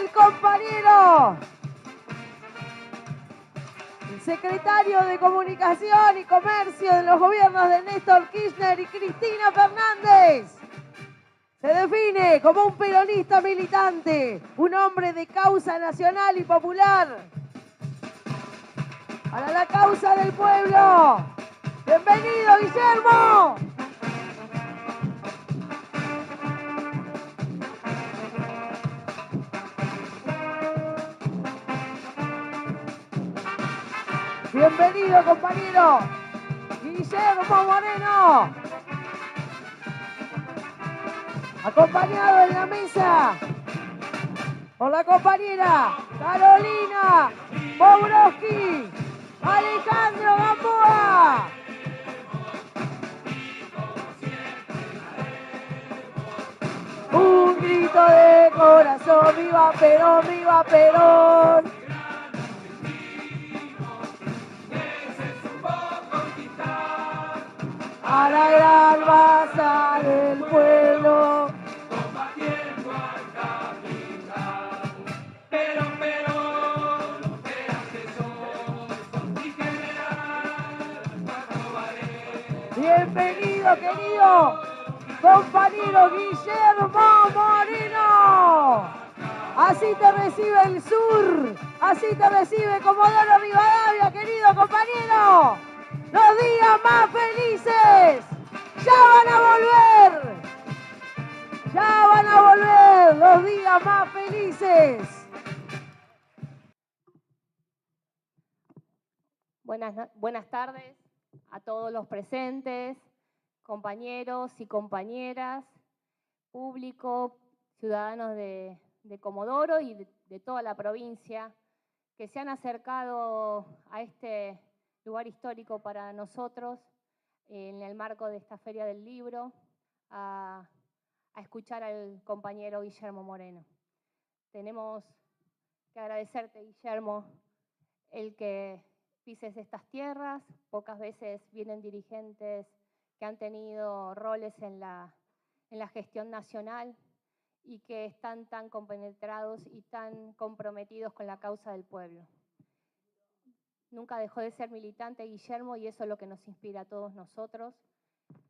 el compañero, el secretario de Comunicación y Comercio de los gobiernos de Néstor Kirchner y Cristina Fernández. Se define como un peronista militante, un hombre de causa nacional y popular. Para la causa del pueblo. ¡Bienvenido, Guillermo! Bienvenido, compañero Guillermo Moreno. Acompañado en la mesa por la compañera Carolina Bobrowski, Alejandro Gamboa. Un grito de corazón, viva Perón, viva Perón. A la gran masa del pueblo, combatiendo al capital. Pero, los que antecesores y general Alfaro Varela. Bienvenido, querido compañero Guillermo Moreno. Así te recibe el sur, así te recibe Comodoro Rivadavia, querido compañero. Los días más felices ya van a volver. Ya van a volver los días más felices. Buenas tardes a todos los presentes, compañeros y compañeras, público, ciudadanos de Comodoro y de toda la provincia que se han acercado a este lugar histórico para nosotros en el marco de esta Feria del Libro a escuchar al compañero Guillermo Moreno. Tenemos que agradecerte, Guillermo, el que pises estas tierras. Pocas veces vienen dirigentes que han tenido roles en la gestión nacional y que están tan compenetrados y tan comprometidos con la causa del pueblo. Nunca dejó de ser militante, Guillermo, y eso es lo que nos inspira a todos nosotros,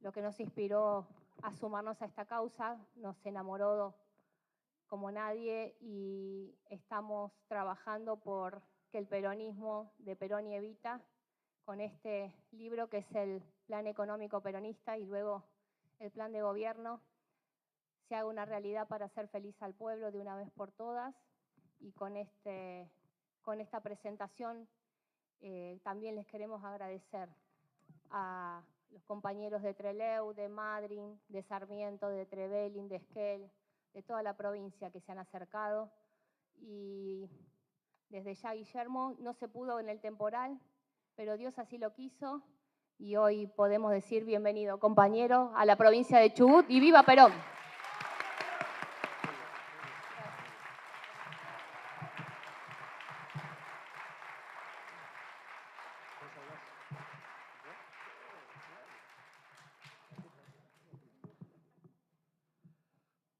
lo que nos inspiró a sumarnos a esta causa, nos enamoró como nadie y estamos trabajando por que el peronismo de Perón y Evita, con este libro que es el Plan Económico Peronista y luego el Plan de Gobierno, se haga una realidad para hacer feliz al pueblo de una vez por todas. Y con esta presentación también les queremos agradecer a los compañeros de Trelew, de Madryn, de Sarmiento, de Trevelin, de Esquel, de toda la provincia que se han acercado. Y desde ya, Guillermo, no se pudo en el temporal, pero Dios así lo quiso y hoy podemos decir bienvenido, compañero, a la provincia de Chubut y ¡viva Perón!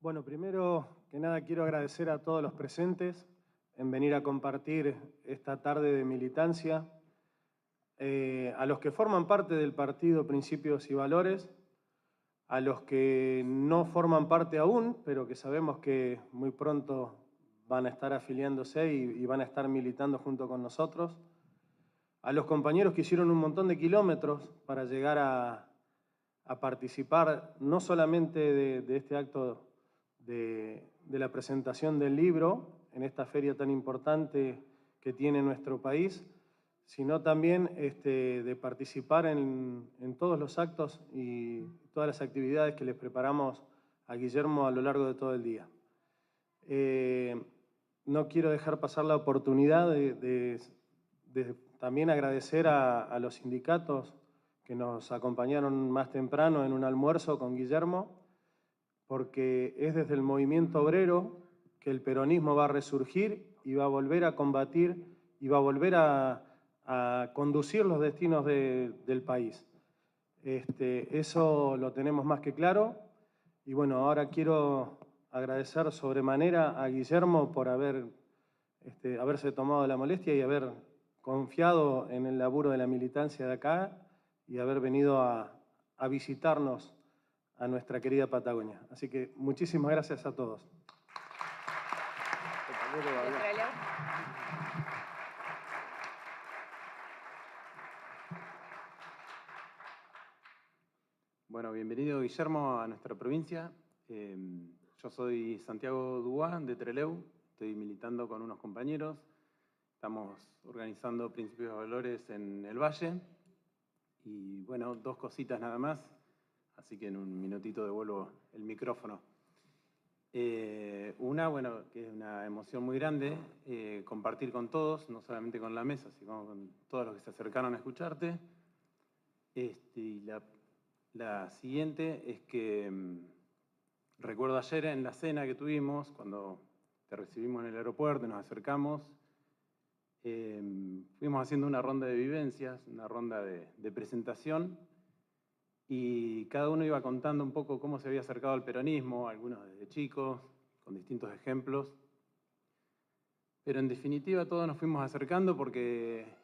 Bueno, primero que nada quiero agradecer a todos los presentes en venir a compartir esta tarde de militancia, a los que forman parte del partido Principios y Valores, a los que no forman parte aún, pero que sabemos que muy pronto van a estar afiliándose y van a estar militando junto con nosotros, a los compañeros que hicieron un montón de kilómetros para llegar a participar no solamente de este acto de la presentación del libro en esta feria tan importante que tiene nuestro país, sino también de participar en todos los actos y todas las actividades que les preparamos a Guillermo a lo largo de todo el día. No quiero dejar pasar la oportunidad de también agradecer a los sindicatos que nos acompañaron más temprano en un almuerzo con Guillermo, porque es desde el movimiento obrero que el peronismo va a resurgir y va a volver a combatir y va a volver a conducir los destinos del país. Eso lo tenemos más que claro y bueno, ahora quiero agradecer sobremanera a Guillermo por haberse tomado la molestia y haber confiado en el laburo de la militancia de acá y haber venido a visitarnos a nuestra querida Patagonia. Así que muchísimas gracias a todos. Bueno, bienvenido Guillermo a nuestra provincia. Yo soy Santiago Duá, de Trelew. Estoy militando con unos compañeros. Estamos organizando Principios de Valores en el Valle. Y bueno, 2 cositas nada más. Así que en un minutito devuelvo el micrófono. Una, bueno, que es una emoción muy grande, compartir con todos, no solamente con la mesa, sino con todos los que se acercaron a escucharte. Y la siguiente es que recuerdo ayer en la cena que tuvimos, cuando te recibimos en el aeropuerto y nos acercamos, fuimos haciendo una ronda de vivencias, una ronda de presentación, y cada uno iba contando un poco cómo se había acercado al peronismo, algunos desde chicos, con distintos ejemplos. Pero en definitiva todos nos fuimos acercando porque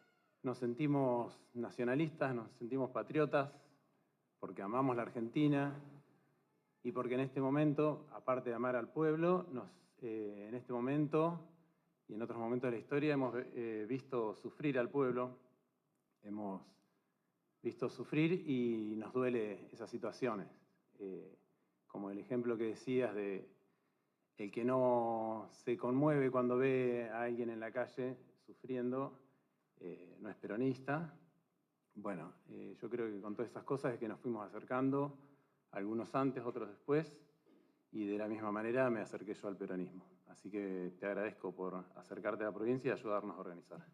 nos sentimos nacionalistas, nos sentimos patriotas, porque amamos la Argentina y porque en este momento, aparte de amar al pueblo, en este momento y en otros momentos de la historia hemos visto sufrir al pueblo, hemos visto sufrir y nos duele esas situaciones. Como el ejemplo que decías de el que no se conmueve cuando ve a alguien en la calle sufriendo, no es peronista. Bueno, yo creo que con todas esas cosas es que nos fuimos acercando, algunos antes, otros después, y de la misma manera me acerqué yo al peronismo. Así que te agradezco por acercarte a la provincia y ayudarnos a organizar.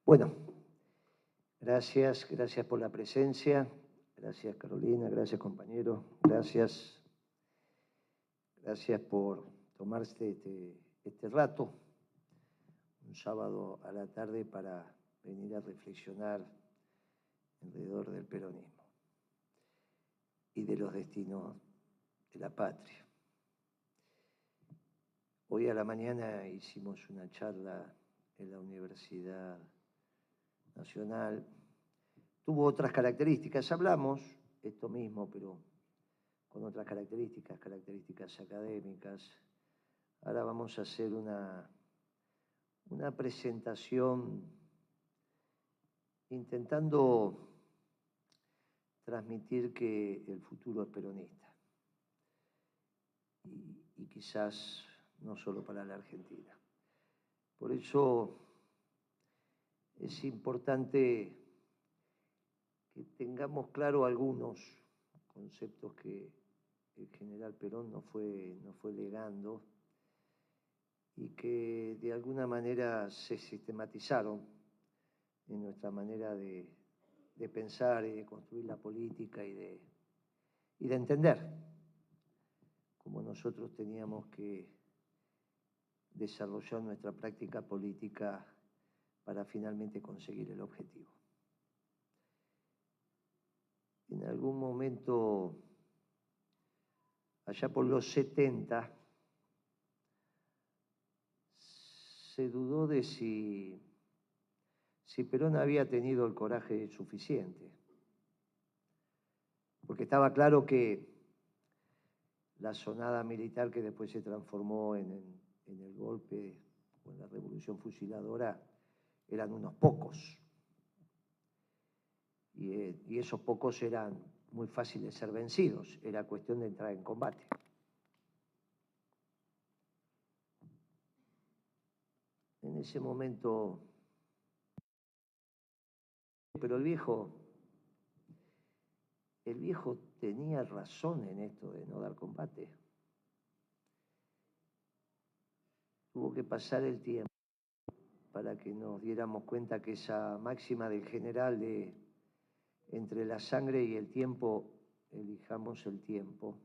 Bueno, gracias por la presencia, gracias Carolina, gracias compañero, gracias por tomarse este rato, un sábado a la tarde para venir a reflexionar alrededor del peronismo y de los destinos de la patria. Hoy a la mañana hicimos una charla en la Universidad Nacional. Tuvo otras características, hablamos esto mismo, pero con otras características académicas. Ahora vamos a hacer una presentación intentando transmitir que el futuro es peronista. Y quizás no solo para la Argentina. Por eso es importante que tengamos claro algunos conceptos que el general Perón nos fue legando y que de alguna manera se sistematizaron en nuestra manera de pensar y de construir la política y de entender cómo nosotros teníamos que desarrollar nuestra práctica política para finalmente conseguir el objetivo. En algún momento, allá por los 70, se dudó de si Perón había tenido el coraje suficiente, porque estaba claro que la sonada militar que después se transformó en el golpe o en la revolución fusiladora eran unos pocos. Y esos pocos eran muy fáciles de ser vencidos, era cuestión de entrar en combate. En ese momento, pero el viejo tenía razón en esto de no dar combate. Tuvo que pasar el tiempo para que nos diéramos cuenta que esa máxima del general de entre la sangre y el tiempo, elijamos el tiempo,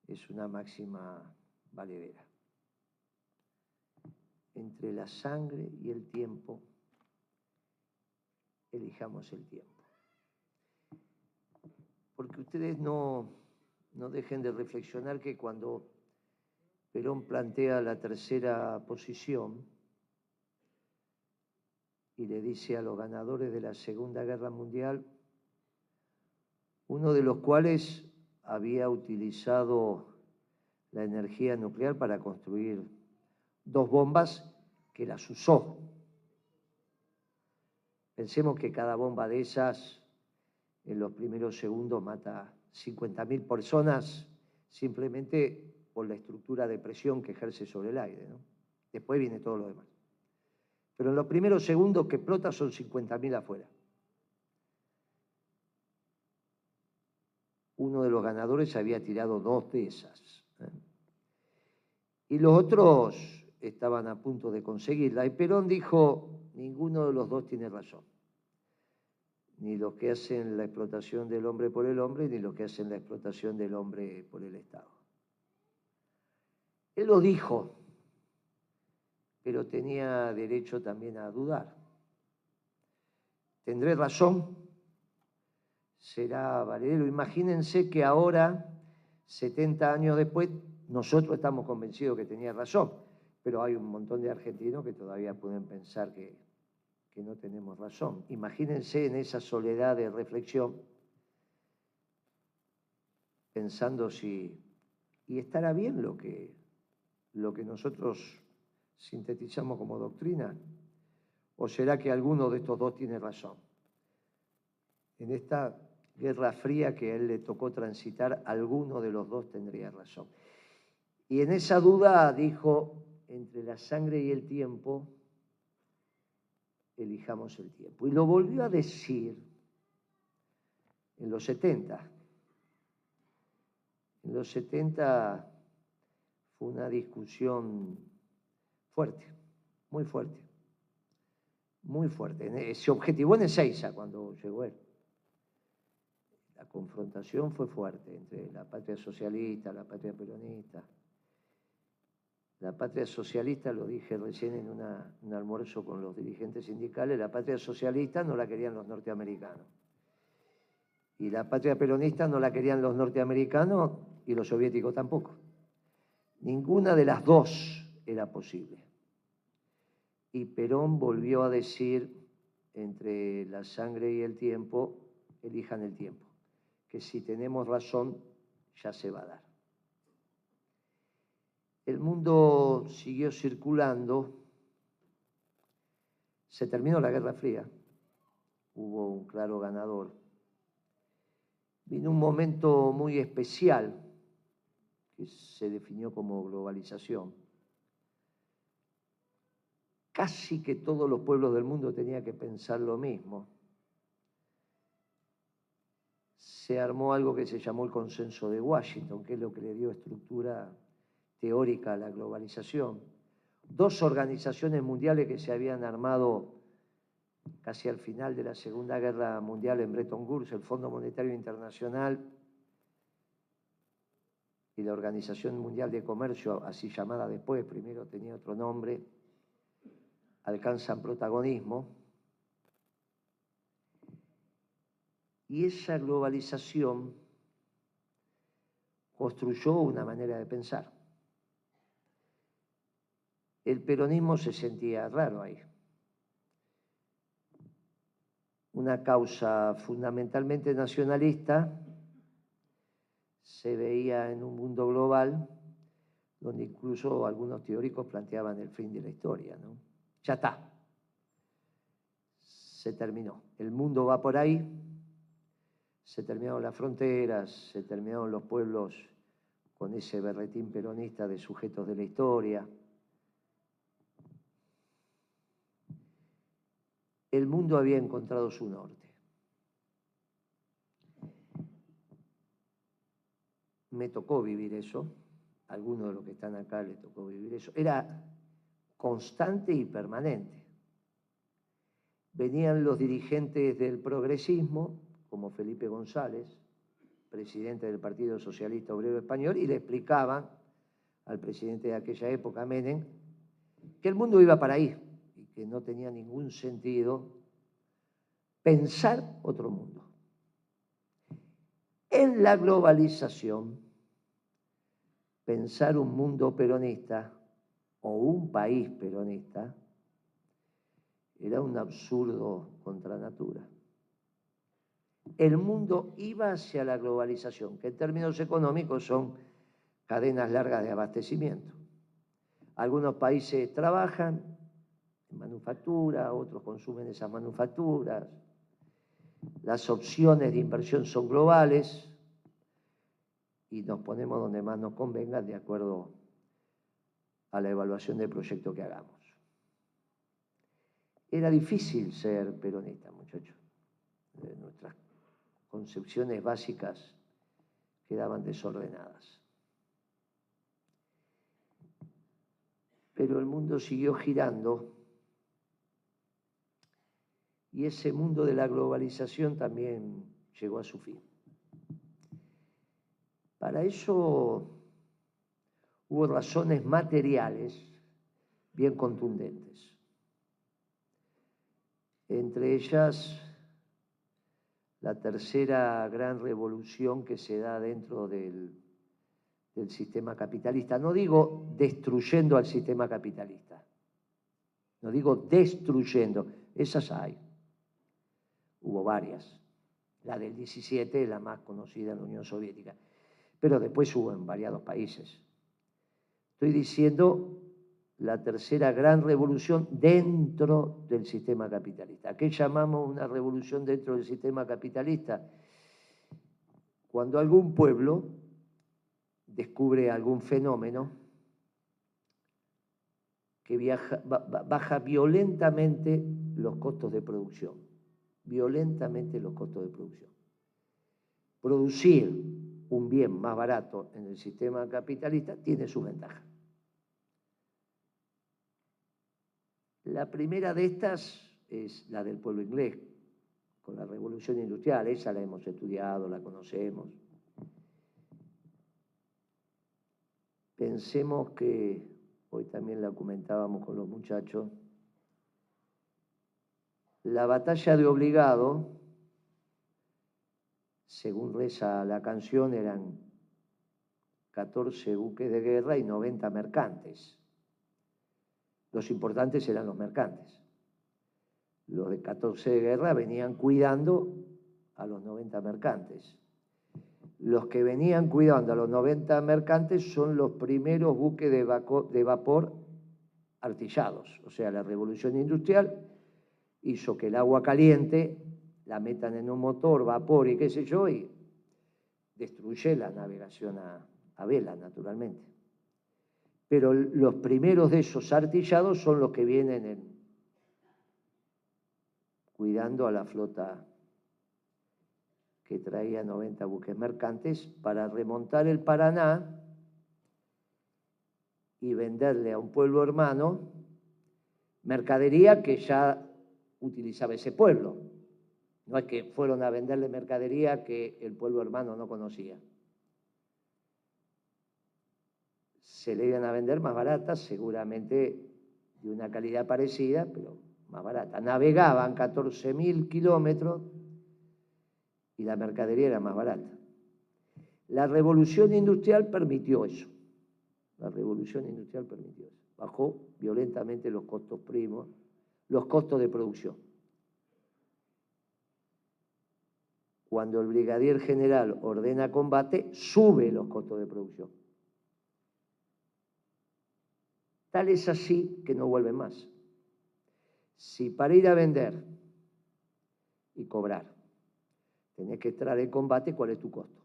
es una máxima valedera. entre la sangre y el tiempo, elijamos el tiempo. Porque ustedes no dejen de reflexionar que cuando Perón plantea la tercera posición y le dice a los ganadores de la Segunda Guerra Mundial, uno de los cuales había utilizado la energía nuclear para construir 2 bombas que las usó. Pensemos que cada bomba de esas en los primeros segundos mata 50.000 personas simplemente por la estructura de presión que ejerce sobre el aire, ¿no? Después viene todo lo demás. Pero en los primeros segundos que explota son 50.000 afuera. Uno de los ganadores había tirado 2 de esas, ¿eh? Y los otros estaban a punto de conseguirla. Y Perón dijo, ninguno de los 2 tiene razón. Ni los que hacen la explotación del hombre por el hombre, ni los que hacen la explotación del hombre por el Estado. Él lo dijo, pero tenía derecho también a dudar. ¿Tendré razón? ¿Será valedero? Imagínense que ahora, 70 años después, nosotros estamos convencidos que tenía razón, pero hay un montón de argentinos que todavía pueden pensar que no tenemos razón. Imagínense en esa soledad de reflexión, pensando si estará bien lo que nosotros sintetizamos como doctrina, o será que alguno de estos 2 tiene razón. En esta Guerra Fría que a él le tocó transitar, alguno de los 2 tendría razón. Y en esa duda dijo, entre la sangre y el tiempo, elijamos el tiempo. Y lo volvió a decir en los 70. En los 70 fue una discusión fuerte, muy fuerte, muy fuerte. Se objetivó en Ezeiza cuando llegó él. La confrontación fue fuerte entre la patria socialista, la patria peronista. La patria socialista, lo dije recién en un almuerzo con los dirigentes sindicales, la patria socialista no la querían los norteamericanos. Y la patria peronista no la querían los norteamericanos y los soviéticos tampoco. Ninguna de las 2 era posible. Y Perón volvió a decir, entre la sangre y el tiempo, elijan el tiempo. Que si tenemos razón, ya se va a dar. El mundo siguió circulando, se terminó la Guerra Fría, hubo un claro ganador. Vino un momento muy especial que se definió como globalización. Casi que todos los pueblos del mundo tenían que pensar lo mismo. Se armó algo que se llamó el Consenso de Washington, que es lo que le dio estructura teórica a la globalización. 2 organizaciones mundiales que se habían armado casi al final de la Segunda Guerra Mundial en Bretton Woods, el Fondo Monetario Internacional y la Organización Mundial de Comercio, así llamada después, primero tenía otro nombre, alcanzan protagonismo. Y esa globalización construyó una manera de pensar. El peronismo se sentía raro ahí. Una causa fundamentalmente nacionalista se veía en un mundo global donde incluso algunos teóricos planteaban el fin de la historia, ¿no? Ya está. Se terminó. El mundo va por ahí. Se terminaron las fronteras, se terminaron los pueblos con ese berretín peronista de sujetos de la historia. El mundo había encontrado su norte. Me tocó vivir eso, a algunos de los que están acá les tocó vivir eso. Era constante y permanente. Venían los dirigentes del progresismo, como Felipe González, presidente del Partido Socialista Obrero Español, y le explicaban al presidente de aquella época, Menem, que el mundo iba para ahí y que no tenía ningún sentido pensar otro mundo. En la globalización, pensar un mundo peronista o un país peronista era un absurdo contra natura. El mundo iba hacia la globalización, que en términos económicos son cadenas largas de abastecimiento. Algunos países trabajan en manufactura, otros consumen esas manufacturas. Las opciones de inversión son globales y nos ponemos donde más nos convenga de acuerdo a la evaluación del proyecto que hagamos. Era difícil ser peronista, muchachos. Nuestras concepciones básicas quedaban desordenadas. Pero el mundo siguió girando y ese mundo de la globalización también llegó a su fin. Para eso hubo razones materiales bien contundentes. Entre ellas, la tercera gran revolución que se da dentro del sistema capitalista. No digo destruyendo al sistema capitalista, no digo destruyendo, esas hay. Hubo varias. La del 17 es la más conocida en la Unión Soviética, pero después hubo en variados países. Estoy diciendo la tercera gran revolución dentro del sistema capitalista. ¿Qué llamamos una revolución dentro del sistema capitalista? Cuando algún pueblo descubre algún fenómeno que baja violentamente los costos de producción. Violentamente los costos de producción. Producir un bien más barato en el sistema capitalista tiene su ventaja. La primera de estas es la del pueblo inglés, con la revolución industrial. Esa la hemos estudiado, la conocemos. Pensemos que, hoy también la comentábamos con los muchachos, la batalla de Obligado, según reza la canción, eran 14 buques de guerra y 90 mercantes. Los importantes eran los mercantes. Los de 14 de guerra venían cuidando a los 90 mercantes. Los que venían cuidando a los 90 mercantes son los primeros buques de vapor artillados. O sea, la revolución industrial hizo que el agua caliente la metan en un motor, vapor y qué sé yo, y destruye la navegación a vela, naturalmente. Pero los primeros de esos artillados son los que vienen cuidando a la flota que traía 90 buques mercantes para remontar el Paraná y venderle a un pueblo hermano mercadería que ya utilizaba ese pueblo. No es que fueron a venderle mercadería que el pueblo hermano no conocía. Se le iban a vender más baratas, seguramente de una calidad parecida, pero más barata. Navegaban 14.000 kilómetros y la mercadería era más barata. La revolución industrial permitió eso. La revolución industrial permitió eso. Bajó violentamente los costos primos, los costos de producción. Cuando el brigadier general ordena combate, sube los costos de producción. Tal es así que no vuelven más. Si para ir a vender y cobrar tenés que entrar en combate, ¿cuál es tu costo?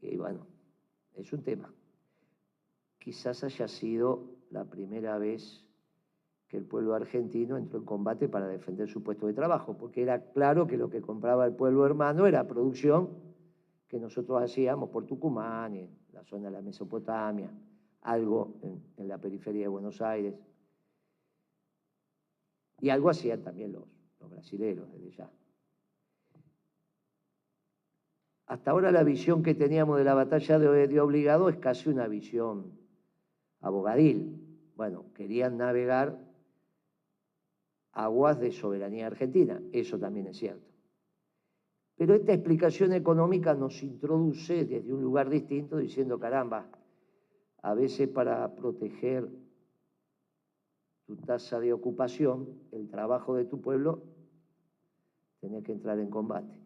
Y bueno, es un tema. Quizás haya sido la primera vez que el pueblo argentino entró en combate para defender su puesto de trabajo, porque era claro que lo que compraba el pueblo hermano era producción que nosotros hacíamos por Tucumán, en la zona de la Mesopotamia, algo en la periferia de Buenos Aires, y algo hacían también los brasileros desde ya. Hasta ahora la visión que teníamos de la batalla de Obligado es casi una visión abogadil. Bueno, querían navegar aguas de soberanía argentina, eso también es cierto. Pero esta explicación económica nos introduce desde un lugar distinto diciendo, caramba, a veces para proteger tu tasa de ocupación, el trabajo de tu pueblo, tenés que entrar en combate.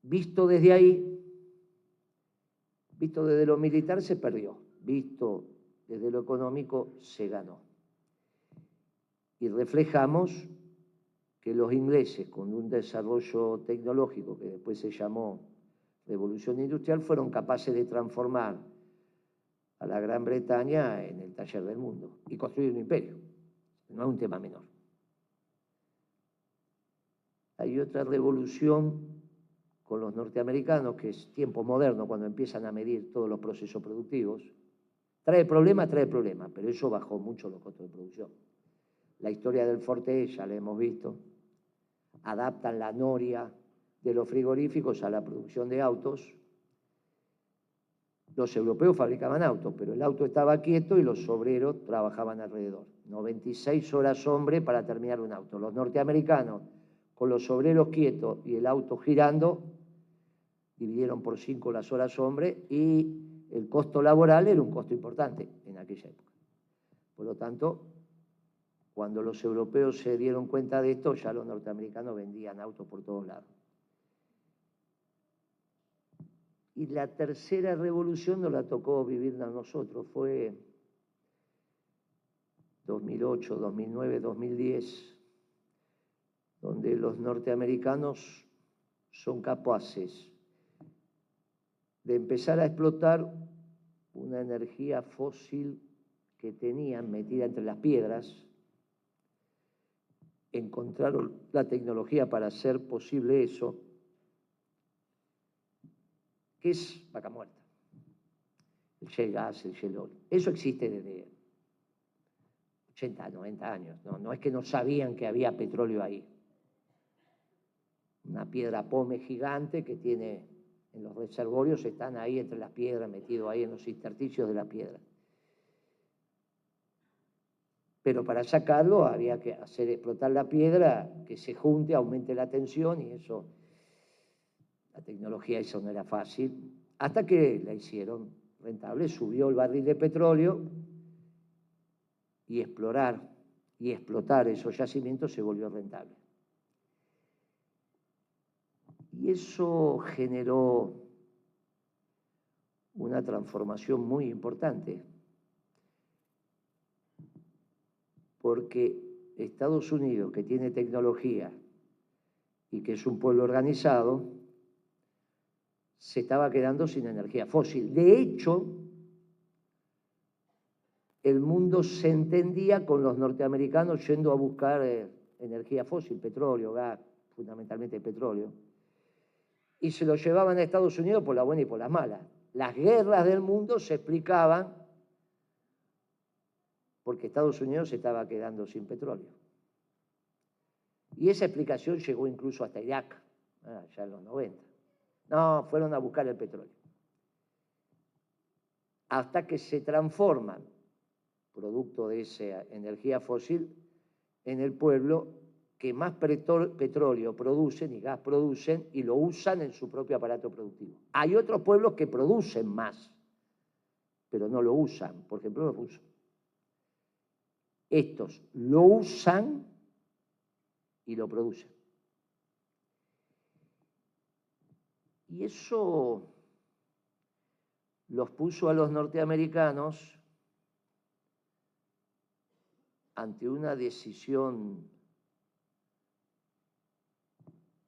Visto desde ahí, visto desde lo militar se perdió, visto desde lo económico se ganó. Y reflejamos que los ingleses, con un desarrollo tecnológico que después se llamó Revolución Industrial, fueron capaces de transformar a la Gran Bretaña en el taller del mundo y construir un imperio. No es un tema menor. Hay otra revolución con los norteamericanos, que es tiempo moderno, cuando empiezan a medir todos los procesos productivos. Trae problemas, pero eso bajó mucho los costos de producción. La historia del Forte ya la hemos visto. Adaptan la noria de los frigoríficos a la producción de autos. Los europeos fabricaban autos, pero el auto estaba quieto y los obreros trabajaban alrededor. 96 horas hombre para terminar un auto. Los norteamericanos, con los obreros quietos y el auto girando, dividieron por 5 las horas hombre y el costo laboral era un costo importante en aquella época. Por lo tanto, cuando los europeos se dieron cuenta de esto, ya los norteamericanos vendían autos por todos lados. Y la tercera revolución nos la tocó vivirla a nosotros, fue 2008, 2009, 2010, donde los norteamericanos son capaces de empezar a explotar una energía fósil que tenían metida entre las piedras. Encontraron la tecnología para hacer posible eso, que es vaca muerta, el shale gas, el shale oil. Eso existe desde 80, 90 años. No es que no sabían que había petróleo ahí. Una piedra pómez gigante que tiene en los reservorios, están ahí entre las piedras, metidos ahí en los intersticios de la piedra. Pero para sacarlo había que hacer explotar la piedra, que se junte, aumente la tensión, y eso, la tecnología eso no era fácil, hasta que la hicieron rentable, subió el barril de petróleo y explorar y explotar esos yacimientos se volvió rentable. Y eso generó una transformación muy importante, porque Estados Unidos, que tiene tecnología y que es un pueblo organizado, se estaba quedando sin energía fósil. De hecho, el mundo se entendía con los norteamericanos yendo a buscar energía fósil, petróleo, gas, fundamentalmente petróleo, y se lo llevaban a Estados Unidos por la buena y por la mala. Las guerras del mundo se explicaban porque Estados Unidos se estaba quedando sin petróleo. Y esa explicación llegó incluso hasta Irak, ya en los 90. No, fueron a buscar el petróleo. Hasta que se transforman, producto de esa energía fósil, en el pueblo que más petróleo producen y gas producen y lo usan en su propio aparato productivo. Hay otros pueblos que producen más, pero no lo usan, por ejemplo los rusos. Estos lo usan y lo producen. Y eso los puso a los norteamericanos ante una decisión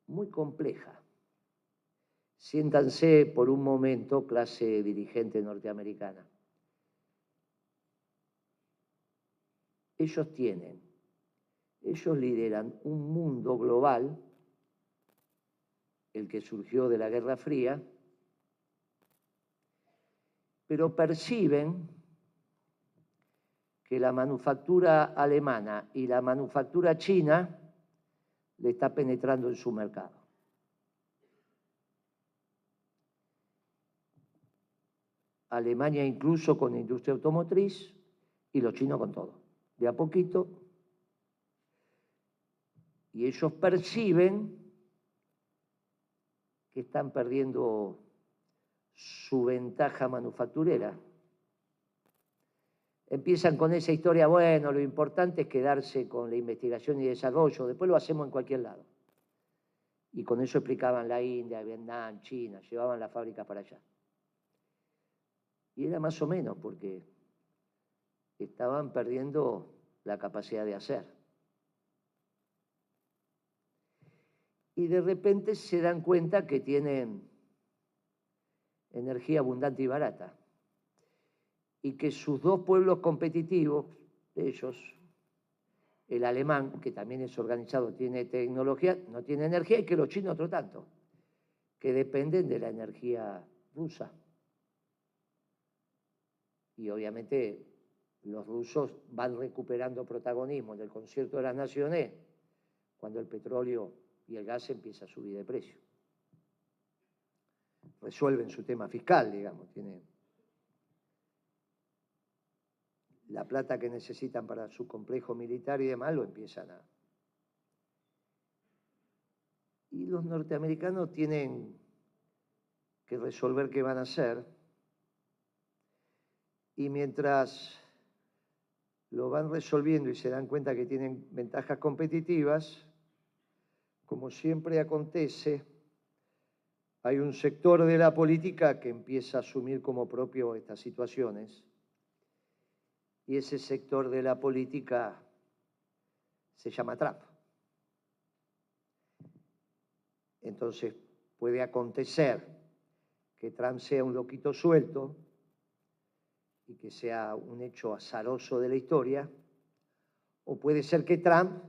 muy compleja. Siéntanse por un momento, clase dirigente norteamericana. Ellos lideran un mundo global, el que surgió de la Guerra Fría, pero perciben que la manufactura alemana y la manufactura china le está penetrando en su mercado. Alemania incluso con la industria automotriz y los chinos con todo. De a poquito, y ellos perciben que están perdiendo su ventaja manufacturera. Empiezan con esa historia, bueno, lo importante es quedarse con la investigación y desarrollo, después lo hacemos en cualquier lado. Y con eso explicaban la India, Vietnam, China, llevaban las fábricas para allá. Y era más o menos porque estaban perdiendo la capacidad de hacer. Y de repente se dan cuenta que tienen energía abundante y barata. Y que sus dos pueblos competitivos, ellos, el alemán, que también es organizado, tiene tecnología, no tiene energía, y que los chinos otro tanto, que dependen de la energía rusa. Y obviamente los rusos van recuperando protagonismo en el concierto de las naciones cuando el petróleo y el gas empieza a subir de precio. Resuelven su tema fiscal, digamos, tienen la plata que necesitan para su complejo militar y demás, lo empiezan a... Y los norteamericanos tienen que resolver qué van a hacer, y mientras lo van resolviendo y se dan cuenta que tienen ventajas competitivas, como siempre acontece, hay un sector de la política que empieza a asumir como propio estas situaciones, y ese sector de la política se llama Trump. Entonces puede acontecer que Trump sea un loquito suelto y que sea un hecho azaroso de la historia, o puede ser que Trump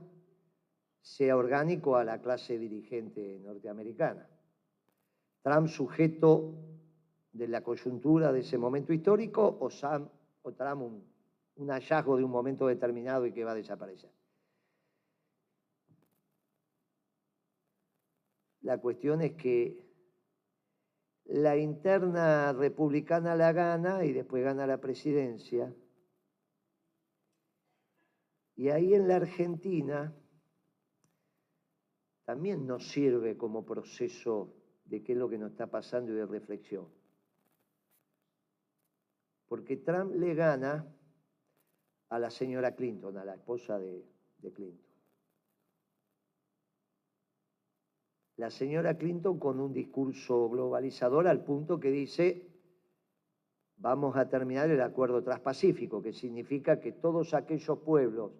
sea orgánico a la clase dirigente norteamericana. Trump sujeto de la coyuntura de ese momento histórico, o Trump un hallazgo de un momento determinado y que va a desaparecer. La cuestión es que la interna republicana la gana y después gana la presidencia. Y ahí en la Argentina también nos sirve como proceso de qué es lo que nos está pasando y de reflexión. Porque Trump le gana a la señora Clinton, a la esposa de Clinton. La señora Clinton con un discurso globalizador al punto que dice, vamos a terminar el acuerdo transpacífico, que significa que todos aquellos pueblos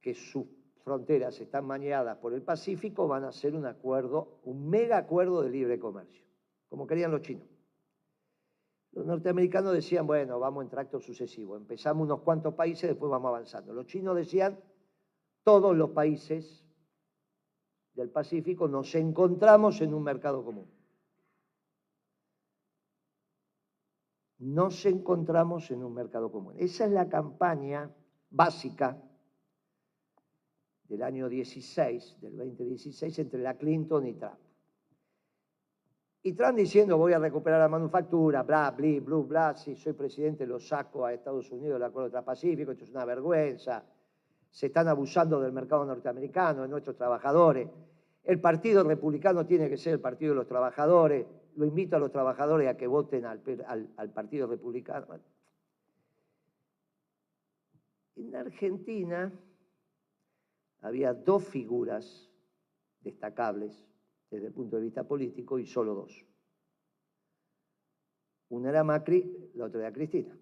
que sus fronteras están bañadas por el Pacífico van a hacer un acuerdo, un mega acuerdo de libre comercio, como querían los chinos. Los norteamericanos decían, bueno, vamos en tracto sucesivo, empezamos unos cuantos países, después vamos avanzando. Los chinos decían, todos los países del Pacífico nos encontramos en un mercado común. Nos encontramos en un mercado común. Esa es la campaña básica del año 16, del 2016, entre la Clinton y Trump. Y Trump diciendo, voy a recuperar la manufactura, bla, bli, blu, bla, si soy presidente lo saco a Estados Unidos del acuerdo transpacífico, esto es una vergüenza, se están abusando del mercado norteamericano, de nuestros trabajadores. El Partido Republicano tiene que ser el partido de los trabajadores, lo invito a los trabajadores a que voten al Partido Republicano. En Argentina había dos figuras destacables desde el punto de vista político y solo dos. Una era Macri, la otra era Cristina.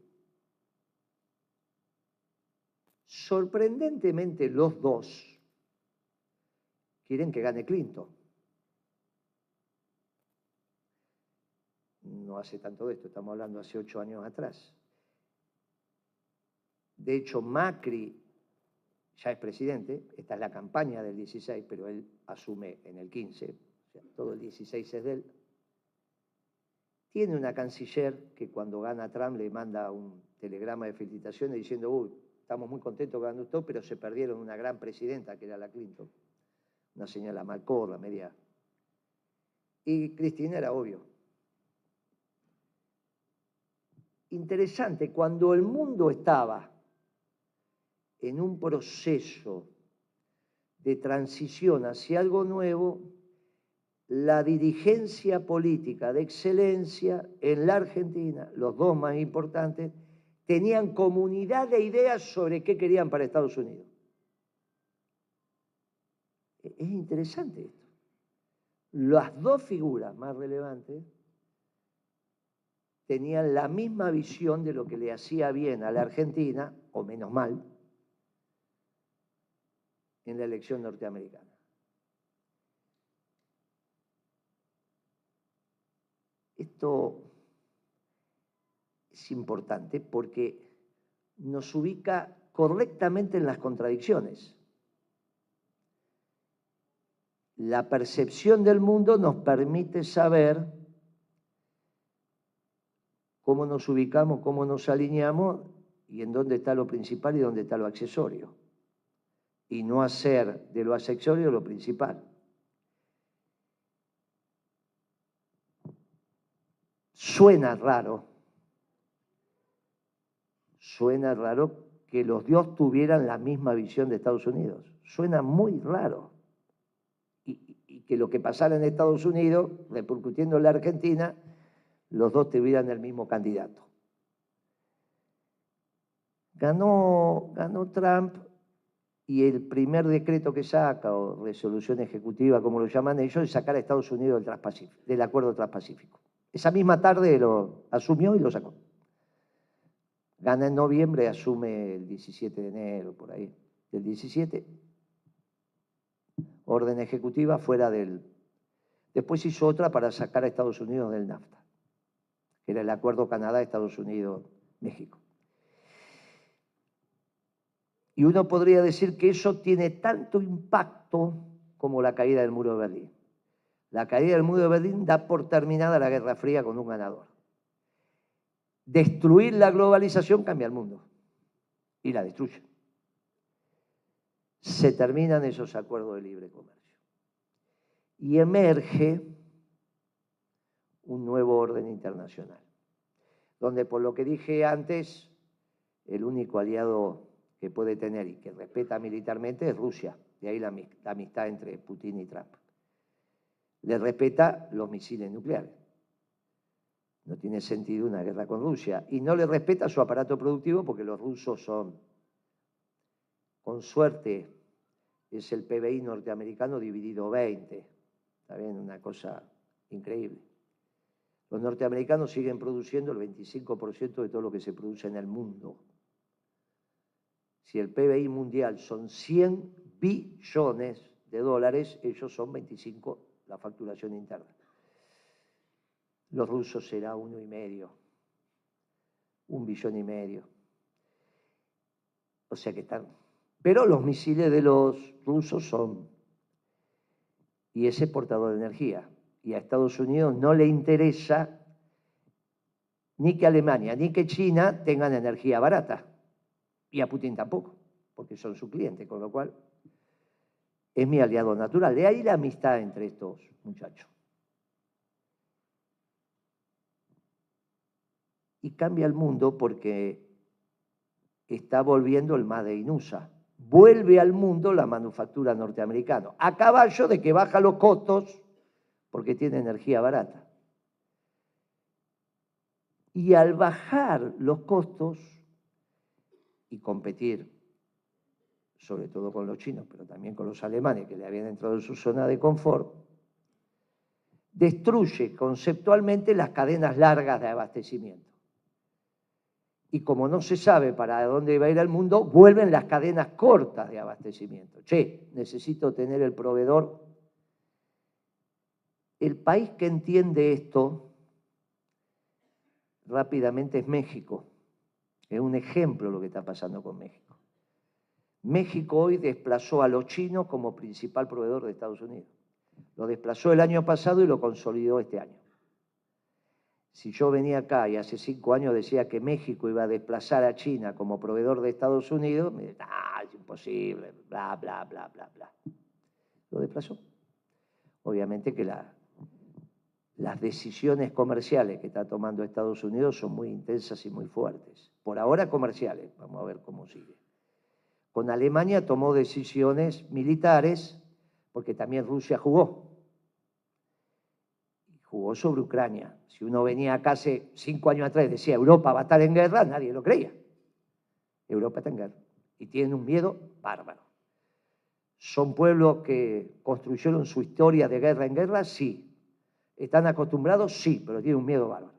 Sorprendentemente los dos quieren que gane Clinton. No hace tanto de esto, estamos hablando hace 8 años atrás. De hecho, Macri ya es presidente, esta es la campaña del 16, pero él asume en el 15, o sea, todo el 16 es de él. Tiene una canciller que cuando gana Trump le manda un telegrama de felicitaciones diciendo, uy, estamos muy contentos ganando usted, pero se perdieron una gran presidenta que era la Clinton. Una señora malcorra, media. Y Cristina era obvio. Interesante, cuando el mundo estaba en un proceso de transición hacia algo nuevo, la dirigencia política de excelencia en la Argentina, los dos más importantes, tenían comunidad de ideas sobre qué querían para Estados Unidos. Es interesante esto. Las dos figuras más relevantes tenían la misma visión de lo que le hacía bien a la Argentina, o menos mal, en la elección norteamericana. Esto es importante porque nos ubica correctamente en las contradicciones. La percepción del mundo nos permite saber cómo nos ubicamos, cómo nos alineamos y en dónde está lo principal y dónde está lo accesorio. Y no hacer de lo accesorio lo principal. Suena raro que los dos tuvieran la misma visión de Estados Unidos. Suena muy raro. Y que lo que pasara en Estados Unidos, repercutiendo en la Argentina, los dos tuvieran el mismo candidato. Ganó Trump y el primer decreto que saca, o resolución ejecutiva, como lo llaman ellos, es sacar a Estados Unidos del acuerdo transpacífico. Esa misma tarde lo asumió y lo sacó. Gana en noviembre, asume el 17 de enero, por ahí, del 17. Orden ejecutiva fuera del... Después hizo otra para sacar a Estados Unidos del NAFTA, que era el acuerdo Canadá, Estados Unidos, México. Y uno podría decir que eso tiene tanto impacto como la caída del muro de Berlín. La caída del muro de Berlín da por terminada la Guerra Fría con un ganador. Destruir la globalización cambia el mundo y la destruye. Se terminan esos acuerdos de libre comercio. Y emerge un nuevo orden internacional, donde, por lo que dije antes, el único aliado que puede tener y que respeta militarmente es Rusia. De ahí la amistad entre Putin y Trump. Le respeta los misiles nucleares. No tiene sentido una guerra con Rusia. Y no le respeta su aparato productivo porque los rusos son, con suerte, es el PBI norteamericano dividido 20. Está bien, una cosa increíble. Los norteamericanos siguen produciendo el 25% de todo lo que se produce en el mundo. Si el PBI mundial son 100 billones de dólares, ellos son 25 la facturación interna. Los rusos será 1,5 billón, 1,5 billones. O sea que están... Pero los misiles de los rusos son... Y ese portador de energía. Y a Estados Unidos no le interesa ni que Alemania ni que China tengan energía barata. Y a Putin tampoco, porque son su cliente, con lo cual es mi aliado natural. De ahí la amistad entre estos muchachos. Y cambia el mundo porque está volviendo el Made in USA. Vuelve al mundo la manufactura norteamericana, a caballo de que baja los costos porque tiene energía barata. Y al bajar los costos y competir, sobre todo con los chinos, pero también con los alemanes que le habían entrado en su zona de confort, destruye conceptualmente las cadenas largas de abastecimiento. Y como no se sabe para dónde va a ir el mundo, vuelven las cadenas cortas de abastecimiento. Che, necesito tener el proveedor. El país que entiende esto rápidamente es México. Es un ejemplo lo que está pasando con México. México hoy desplazó a los chinos como principal proveedor de Estados Unidos. Lo desplazó el año pasado y lo consolidó este año. Si yo venía acá y hace 5 años decía que México iba a desplazar a China como proveedor de Estados Unidos, me decían, es imposible, bla, bla, bla, bla, bla. Lo desplazó. Obviamente que las decisiones comerciales que está tomando Estados Unidos son muy intensas y muy fuertes. Por ahora comerciales, vamos a ver cómo sigue. con Alemania tomó decisiones militares, porque también Rusia jugó. Jugó sobre Ucrania. Si uno venía acá hace 5 años atrás y decía Europa va a estar en guerra, nadie lo creía. Europa está en guerra y tienen un miedo bárbaro. ¿Son pueblos que construyeron su historia de guerra en guerra? Sí. ¿Están acostumbrados? Sí, pero tienen un miedo bárbaro.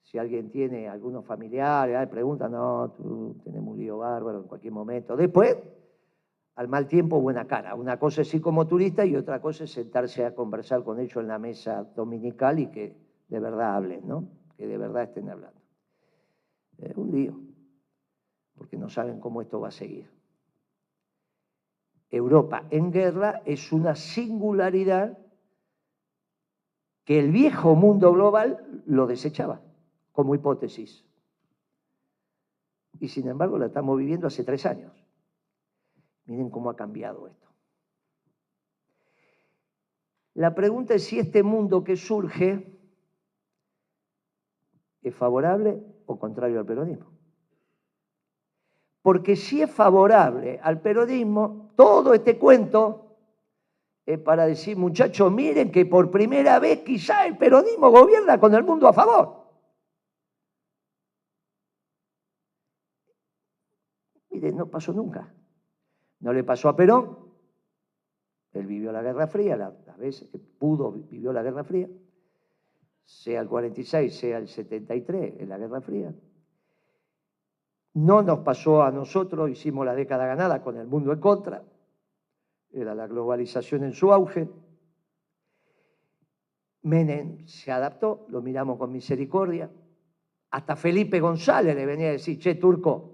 Si alguien tiene algunos familiares, pregunta, no, tú tenemos un lío bárbaro en cualquier momento. Después, al mal tiempo, buena cara. Una cosa es ir como turista y otra cosa es sentarse a conversar con ellos en la mesa dominical y que de verdad hablen, ¿no? Que de verdad estén hablando. Es un lío, porque no saben cómo esto va a seguir. Europa en guerra es una singularidad que el viejo mundo global lo desechaba como hipótesis. Y sin embargo la estamos viviendo hace 3 años. Miren cómo ha cambiado esto. La pregunta es si este mundo que surge es favorable o contrario al peronismo. Porque si es favorable al peronismo, todo este cuento es para decir, muchachos, miren que por primera vez quizá el peronismo gobierna con el mundo a favor. Miren, no pasó nunca. No le pasó a Perón. Él vivió la Guerra Fría, las veces que pudo vivió la Guerra Fría. Sea el 46, sea el 73, en la Guerra Fría. No nos pasó a nosotros, hicimos la década ganada con el mundo en contra. Era la globalización en su auge. Menem se adaptó, lo miramos con misericordia. Hasta Felipe González le venía a decir, che, Turco,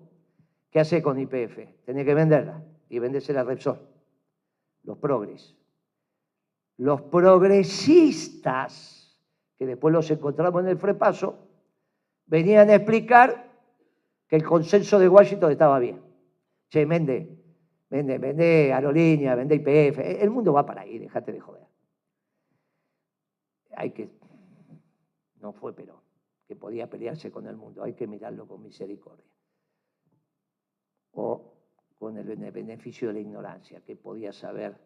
¿qué hace con YPF? Tenés que venderla y vendérsela a Repsol. Los progres. Los progresistas, que después los encontramos en el Frepaso, venían a explicar que el consenso de Washington estaba bien. Che, vende aerolínea, vende YPF. El mundo va para ahí, déjate de joder. No fue Perón, que podía pelearse con el mundo, hay que mirarlo con misericordia. O con el beneficio de la ignorancia, que podía saber,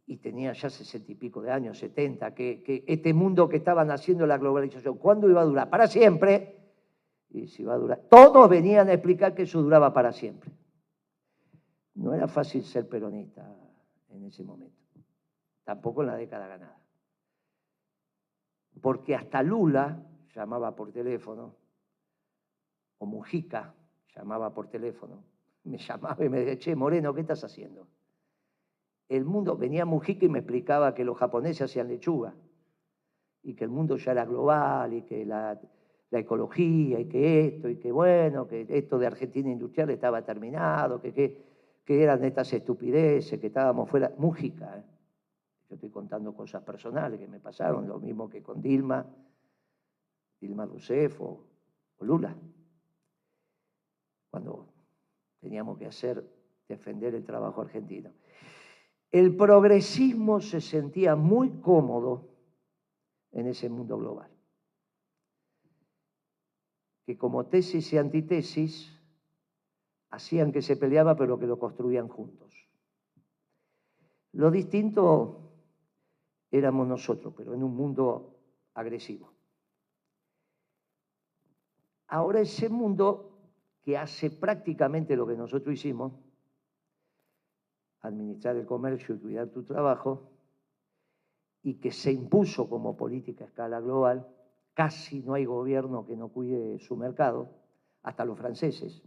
y tenía ya 60 y pico de años, 70, que este mundo que estaban haciendo la globalización, ¿cuándo iba a durar? Para siempre. Y si va a durar. Todos venían a explicar que eso duraba para siempre. No era fácil ser peronista en ese momento, tampoco en la década ganada. Porque hasta Lula llamaba por teléfono, o Mujica llamaba por teléfono, me llamaba y me decía, che, Moreno, ¿qué estás haciendo? El mundo, venía Mujica y me explicaba que los japoneses hacían lechuga, y que el mundo ya era global, y que la ecología, y que esto, y que bueno, que esto de Argentina industrial estaba terminado, que eran estas estupideces, que estábamos fuera. Mujica, Yo estoy contando cosas personales que me pasaron, lo mismo que con Dilma Rousseff o Lula. Cuando teníamos que defender el trabajo argentino. El progresismo se sentía muy cómodo en ese mundo global. Que como tesis y antitesis hacían que se peleaba, pero que lo construían juntos. Lo distinto éramos nosotros, pero en un mundo agresivo. Ahora ese mundo que hace prácticamente lo que nosotros hicimos, administrar el comercio y cuidar tu trabajo, y que se impuso como política a escala global, casi no hay gobierno que no cuide su mercado, hasta los franceses.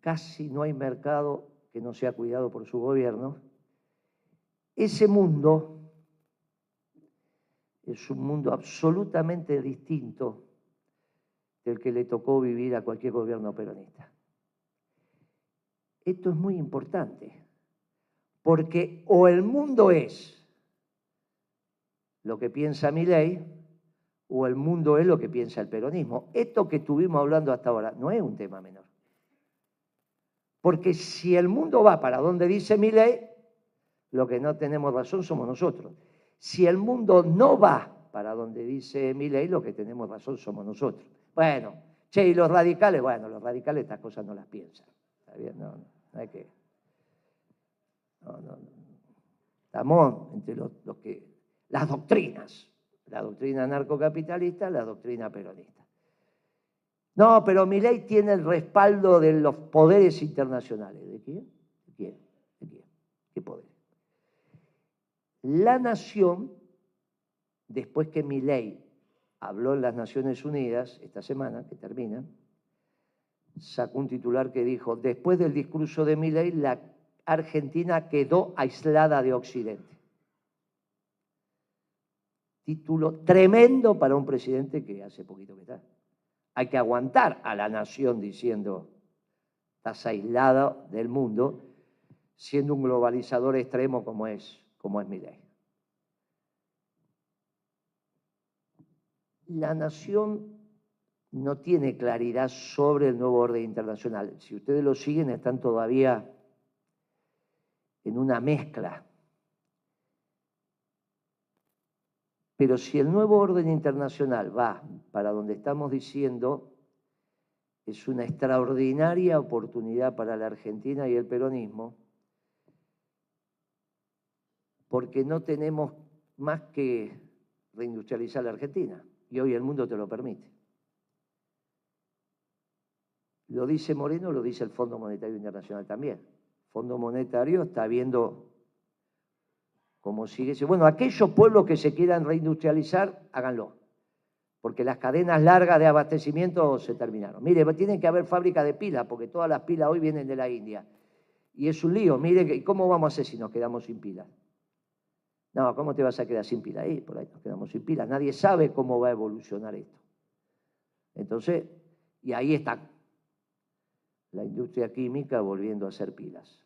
Casi no hay mercado que no sea cuidado por su gobierno. Ese mundo es un mundo absolutamente distinto del que le tocó vivir a cualquier gobierno peronista. Esto es muy importante, porque o el mundo es lo que piensa Milei, o el mundo es lo que piensa el peronismo. Esto que estuvimos hablando hasta ahora no es un tema menor. Porque si el mundo va para donde dice Milei, lo que no tenemos razón somos nosotros. Si el mundo no va para donde dice Milei, lo que tenemos razón somos nosotros. Bueno, che, ¿y los radicales? Bueno, los radicales estas cosas no las piensan. ¿Está bien? No hay que... No. Estamos entre los que... Las doctrinas. La doctrina anarcocapitalista, la doctrina peronista. No, pero Milei tiene el respaldo de los poderes internacionales. ¿De quién? ¿De quién? ¿Qué poderes? La nación, después que Milei habló en las Naciones Unidas, esta semana, que termina, sacó un titular que dijo, después del discurso de Milei, la Argentina quedó aislada de Occidente. Título tremendo para un presidente que hace poquito que está. Hay que aguantar a la nación diciendo, estás aislado del mundo, siendo un globalizador extremo como es Milei. La nación no tiene claridad sobre el nuevo orden internacional. Si ustedes lo siguen, están todavía en una mezcla. Pero si el nuevo orden internacional va para donde estamos diciendo, es una extraordinaria oportunidad para la Argentina y el peronismo, porque no tenemos más que reindustrializar la Argentina, y hoy el mundo te lo permite. Lo dice Moreno, lo dice el Fondo Monetario Internacional también. El Fondo Monetario está viendo cómo sigue. Bueno, aquellos pueblos que se quieran reindustrializar, háganlo, porque las cadenas largas de abastecimiento se terminaron. Mire, tienen que haber fábricas de pilas, porque todas las pilas hoy vienen de la India. Y es un lío. Mire, ¿cómo vamos a hacer si nos quedamos sin pilas? No, ¿cómo te vas a quedar sin pilas? Por ahí nos quedamos sin pilas. Nadie sabe cómo va a evolucionar esto. Entonces, y ahí está la industria química volviendo a hacer pilas.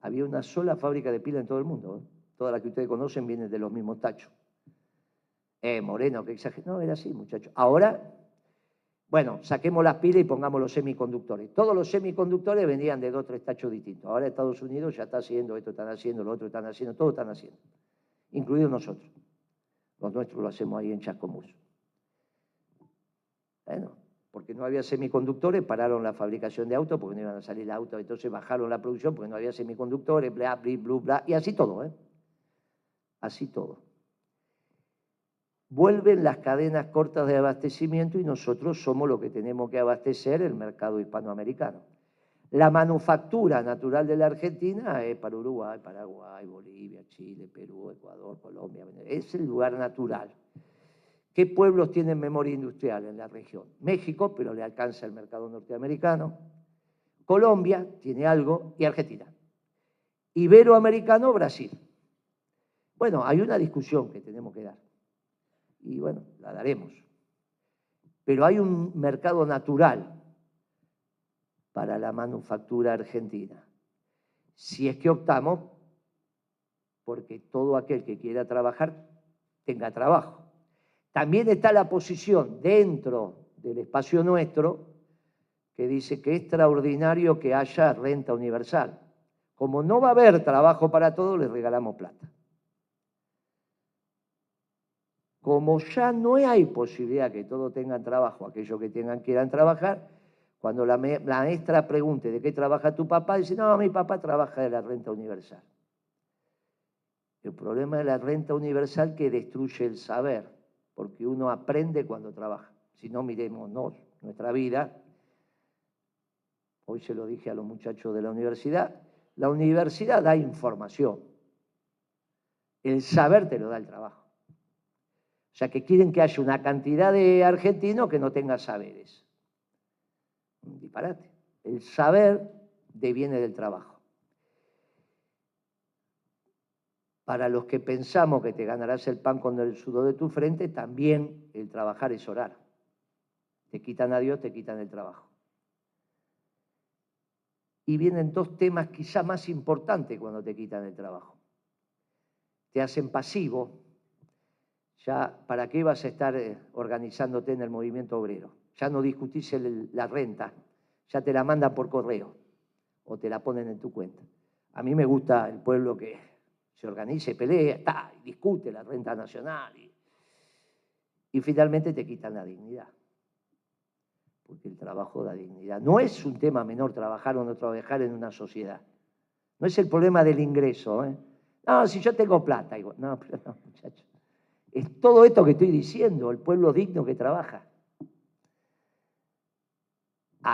Había una sola fábrica de pilas en todo el mundo. Todas las que ustedes conocen vienen de los mismos tachos. Moreno, que exagerado. No, era así, muchachos. Ahora, bueno, saquemos las pilas y pongamos los semiconductores. Todos los semiconductores venían de 2 o 3 tachos distintos. Ahora Estados Unidos ya está haciendo, esto están haciendo, lo otro están haciendo, todos están haciendo. Incluidos nosotros. Los nuestros lo hacemos ahí en Chascomús. Bueno, porque no había semiconductores, pararon la fabricación de autos porque no iban a salir autos, entonces bajaron la producción porque no había semiconductores, bla, bla, bla, bla, y así todo, Así todo. Vuelven las cadenas cortas de abastecimiento y nosotros somos los que tenemos que abastecer el mercado hispanoamericano. La manufactura natural de la Argentina es para Uruguay, Paraguay, Bolivia, Chile, Perú, Ecuador, Colombia. Es el lugar natural. ¿Qué pueblos tienen memoria industrial en la región? México, pero le alcanza el mercado norteamericano. Colombia tiene algo y Argentina. Iberoamericano, Brasil. Bueno, hay una discusión que tenemos que dar. Y bueno, la daremos. Pero hay un mercado natural para la manufactura argentina. Si es que optamos porque todo aquel que quiera trabajar tenga trabajo. También está la posición dentro del espacio nuestro que dice que es extraordinario que haya renta universal. Como no va a haber trabajo para todos, les regalamos plata. Como ya no hay posibilidad que todos tengan trabajo, aquellos que quieran trabajar, cuando la maestra pregunte de qué trabaja tu papá, dice, no, mi papá trabaja de la renta universal. El problema de la renta universal que destruye el saber, porque uno aprende cuando trabaja. Si no, mirémonos nuestra vida. Hoy se lo dije a los muchachos de la universidad da información. El saber te lo da el trabajo. O sea, que quieren que haya una cantidad de argentinos que no tengan saberes. Un disparate. El saber deviene del trabajo. Para los que pensamos que te ganarás el pan con el sudor de tu frente, también el trabajar es orar. Te quitan a Dios, te quitan el trabajo. Y vienen 2 temas quizá más importantes cuando te quitan el trabajo. Te hacen pasivo. Ya, ¿para qué vas a estar organizándote en el movimiento obrero? Ya no discutís la renta, ya te la mandan por correo o te la ponen en tu cuenta. A mí me gusta el pueblo que se organiza y pelea, y discute la renta nacional y finalmente te quitan la dignidad. porque el trabajo da dignidad. No es un tema menor trabajar o no trabajar en una sociedad. No es el problema del ingreso, ¿eh? No, si yo tengo plata, igual. No, pero no, muchachos. Es todo esto que estoy diciendo, el pueblo digno que trabaja.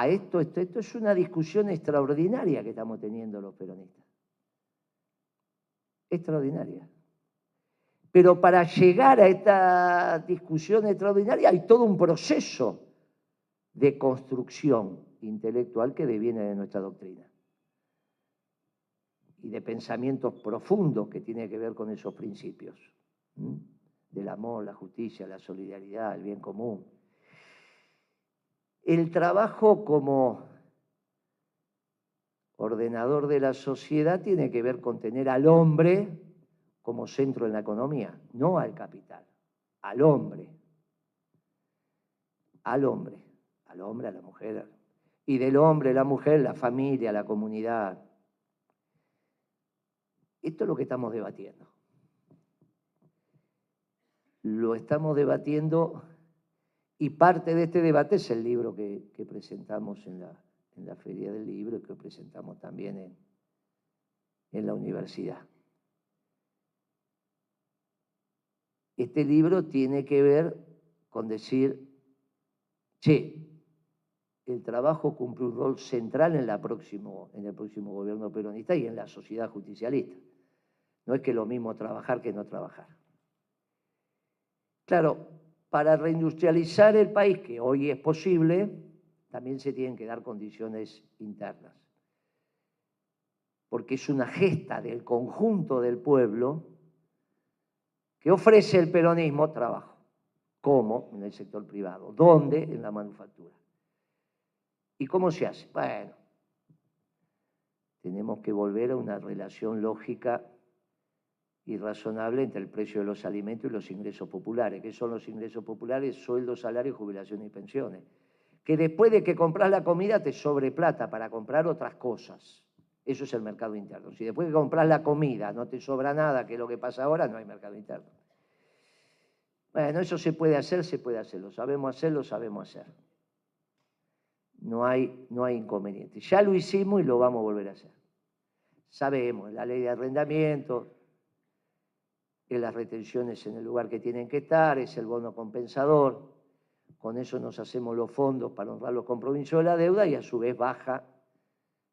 Esto es una discusión extraordinaria que estamos teniendo los peronistas. Extraordinaria. Pero para llegar a esta discusión extraordinaria hay todo un proceso de construcción intelectual que deviene de nuestra doctrina y de pensamientos profundos que tienen que ver con esos principios, del amor, la justicia, la solidaridad, el bien común. El trabajo como ordenador de la sociedad tiene que ver con tener al hombre como centro en la economía, no al capital, al hombre. Al hombre, a la mujer, y del hombre, la mujer, la familia, la comunidad. Esto es lo que estamos debatiendo. Lo estamos debatiendo y parte de este debate es el libro que presentamos en la Feria del Libro y que presentamos también en la universidad. Este libro tiene que ver con decir, che, el trabajo cumple un rol central en el próximo gobierno peronista y en la sociedad justicialista. No es que lo mismo trabajar que no trabajar. Claro, para reindustrializar el país, que hoy es posible, también se tienen que dar condiciones internas. Porque es una gesta del conjunto del pueblo que ofrece el peronismo trabajo. ¿Cómo? En el sector privado. ¿Dónde? En la manufactura. ¿Y cómo se hace? Bueno, tenemos que volver a una relación lógica y razonable entre el precio de los alimentos y los ingresos populares. ¿Qué son los ingresos populares? Sueldos, salarios, jubilaciones y pensiones. Que después de que compras la comida te sobre plata para comprar otras cosas. Eso es el mercado interno. Si después de que compras la comida no te sobra nada, que es lo que pasa ahora, no hay mercado interno. Bueno, eso se puede hacer, lo sabemos hacer. No hay inconveniente. Ya lo hicimos y lo vamos a volver a hacer. Sabemos, la ley de arrendamiento, que las retenciones en el lugar que tienen que estar, es el bono compensador. Con eso nos hacemos los fondos para honrar los compromisos de la deuda y a su vez baja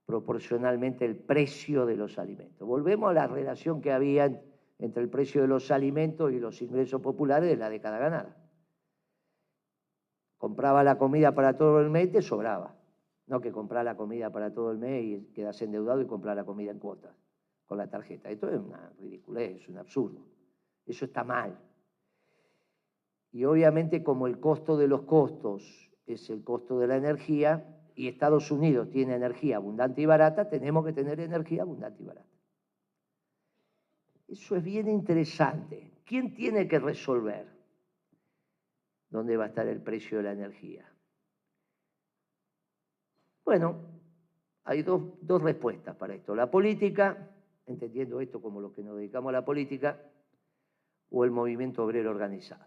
proporcionalmente el precio de los alimentos. Volvemos a la relación que había entre el precio de los alimentos y los ingresos populares de la década ganada. Compraba la comida para todo el mes, te sobraba. No que comprar la comida para todo el mes y quedas endeudado y comprar la comida en cuotas con la tarjeta. Esto es una ridiculez, es un absurdo. Eso está mal. Y obviamente como el costo de los costos es el costo de la energía y Estados Unidos tiene energía abundante y barata, tenemos que tener energía abundante y barata. Eso es bien interesante. ¿Quién tiene que resolver dónde va a estar el precio de la energía? Bueno, hay dos respuestas para esto. La política, entendiendo esto como los que nos dedicamos a la política, o el movimiento obrero organizado.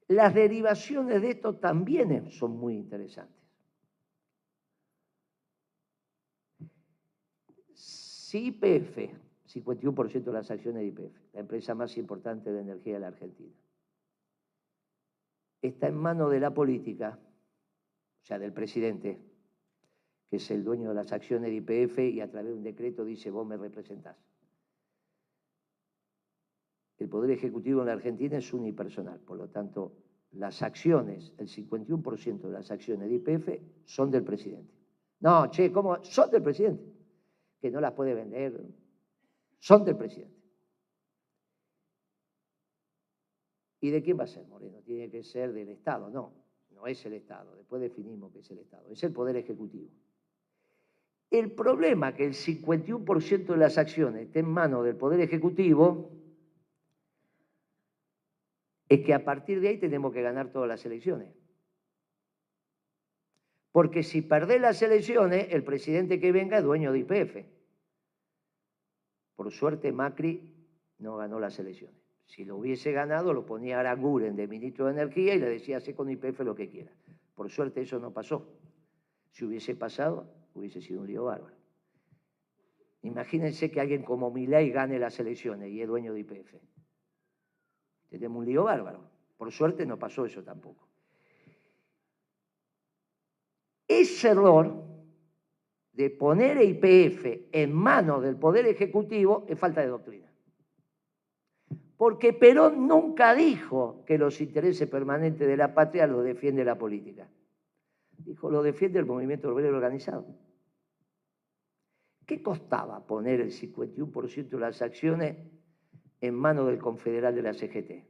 Las derivaciones de esto también son muy interesantes. Si YPF, 51% de las acciones de YPF, la empresa más importante de energía de la Argentina, está en manos de la política, o sea, del presidente, que es el dueño de las acciones de YPF y a través de un decreto dice, vos me representás. El Poder Ejecutivo en la Argentina es unipersonal, por lo tanto, las acciones, el 51% de las acciones de YPF son del presidente. No, che, ¿cómo? Son del presidente, que no las puede vender, son del presidente. ¿Y de quién va a ser, Moreno? Tiene que ser del Estado. No, no es el Estado, después definimos qué es el Estado, es el Poder Ejecutivo. El problema que el 51% de las acciones esté en manos del Poder Ejecutivo es que a partir de ahí tenemos que ganar todas las elecciones. Porque si perdés las elecciones, el presidente que venga es dueño de YPF. Por suerte Macri no ganó las elecciones. Si lo hubiese ganado, lo ponía Aranguren de ministro de Energía y le decía, hace con YPF lo que quiera. Por suerte eso no pasó. Si hubiese pasado, hubiese sido un lío bárbaro. Imagínense que alguien como Milei gane las elecciones y es dueño de YPF. Tenemos un lío bárbaro. Por suerte no pasó eso tampoco. Ese error de poner YPF en manos del Poder Ejecutivo es falta de doctrina. Porque Perón nunca dijo que los intereses permanentes de la patria los defiende la política. Dijo, lo defiende el movimiento obrero organizado. ¿Qué costaba poner el 51% de las acciones en manos del confederal de la CGT?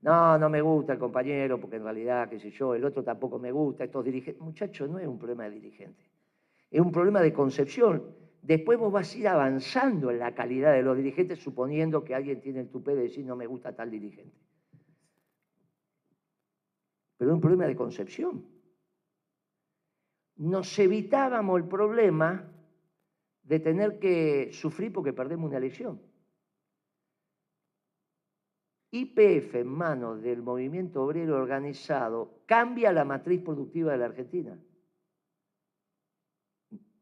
No, no me gusta el compañero, porque en realidad, qué sé yo, el otro tampoco me gusta, estos dirigentes. Muchachos, no es un problema de dirigentes, es un problema de concepción. Después vos vas a ir avanzando en la calidad de los dirigentes, suponiendo que alguien tiene el tupé de decir no me gusta tal dirigente. Pero es un problema de concepción. Nos evitábamos el problema de tener que sufrir porque perdemos una elección. YPF en manos del movimiento obrero organizado cambia la matriz productiva de la Argentina.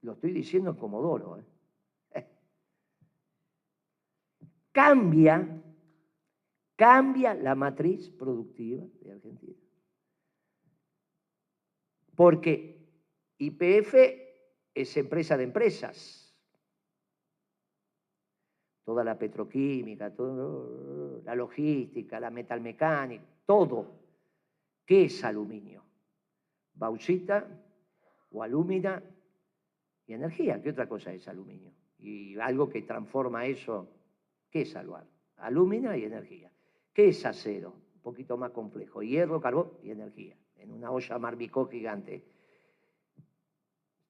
Lo estoy diciendo en Comodoro. Cambia la matriz productiva de Argentina. Porque YPF es empresa de empresas. Toda la petroquímica, toda la logística, la metalmecánica, todo. ¿Qué es aluminio? Bauxita o alúmina y energía. ¿Qué otra cosa es aluminio? Y algo que transforma eso, ¿qué es aluar? Alúmina y energía. ¿Qué es acero? Un poquito más complejo. Hierro, carbón y energía. En una olla Marbicó gigante.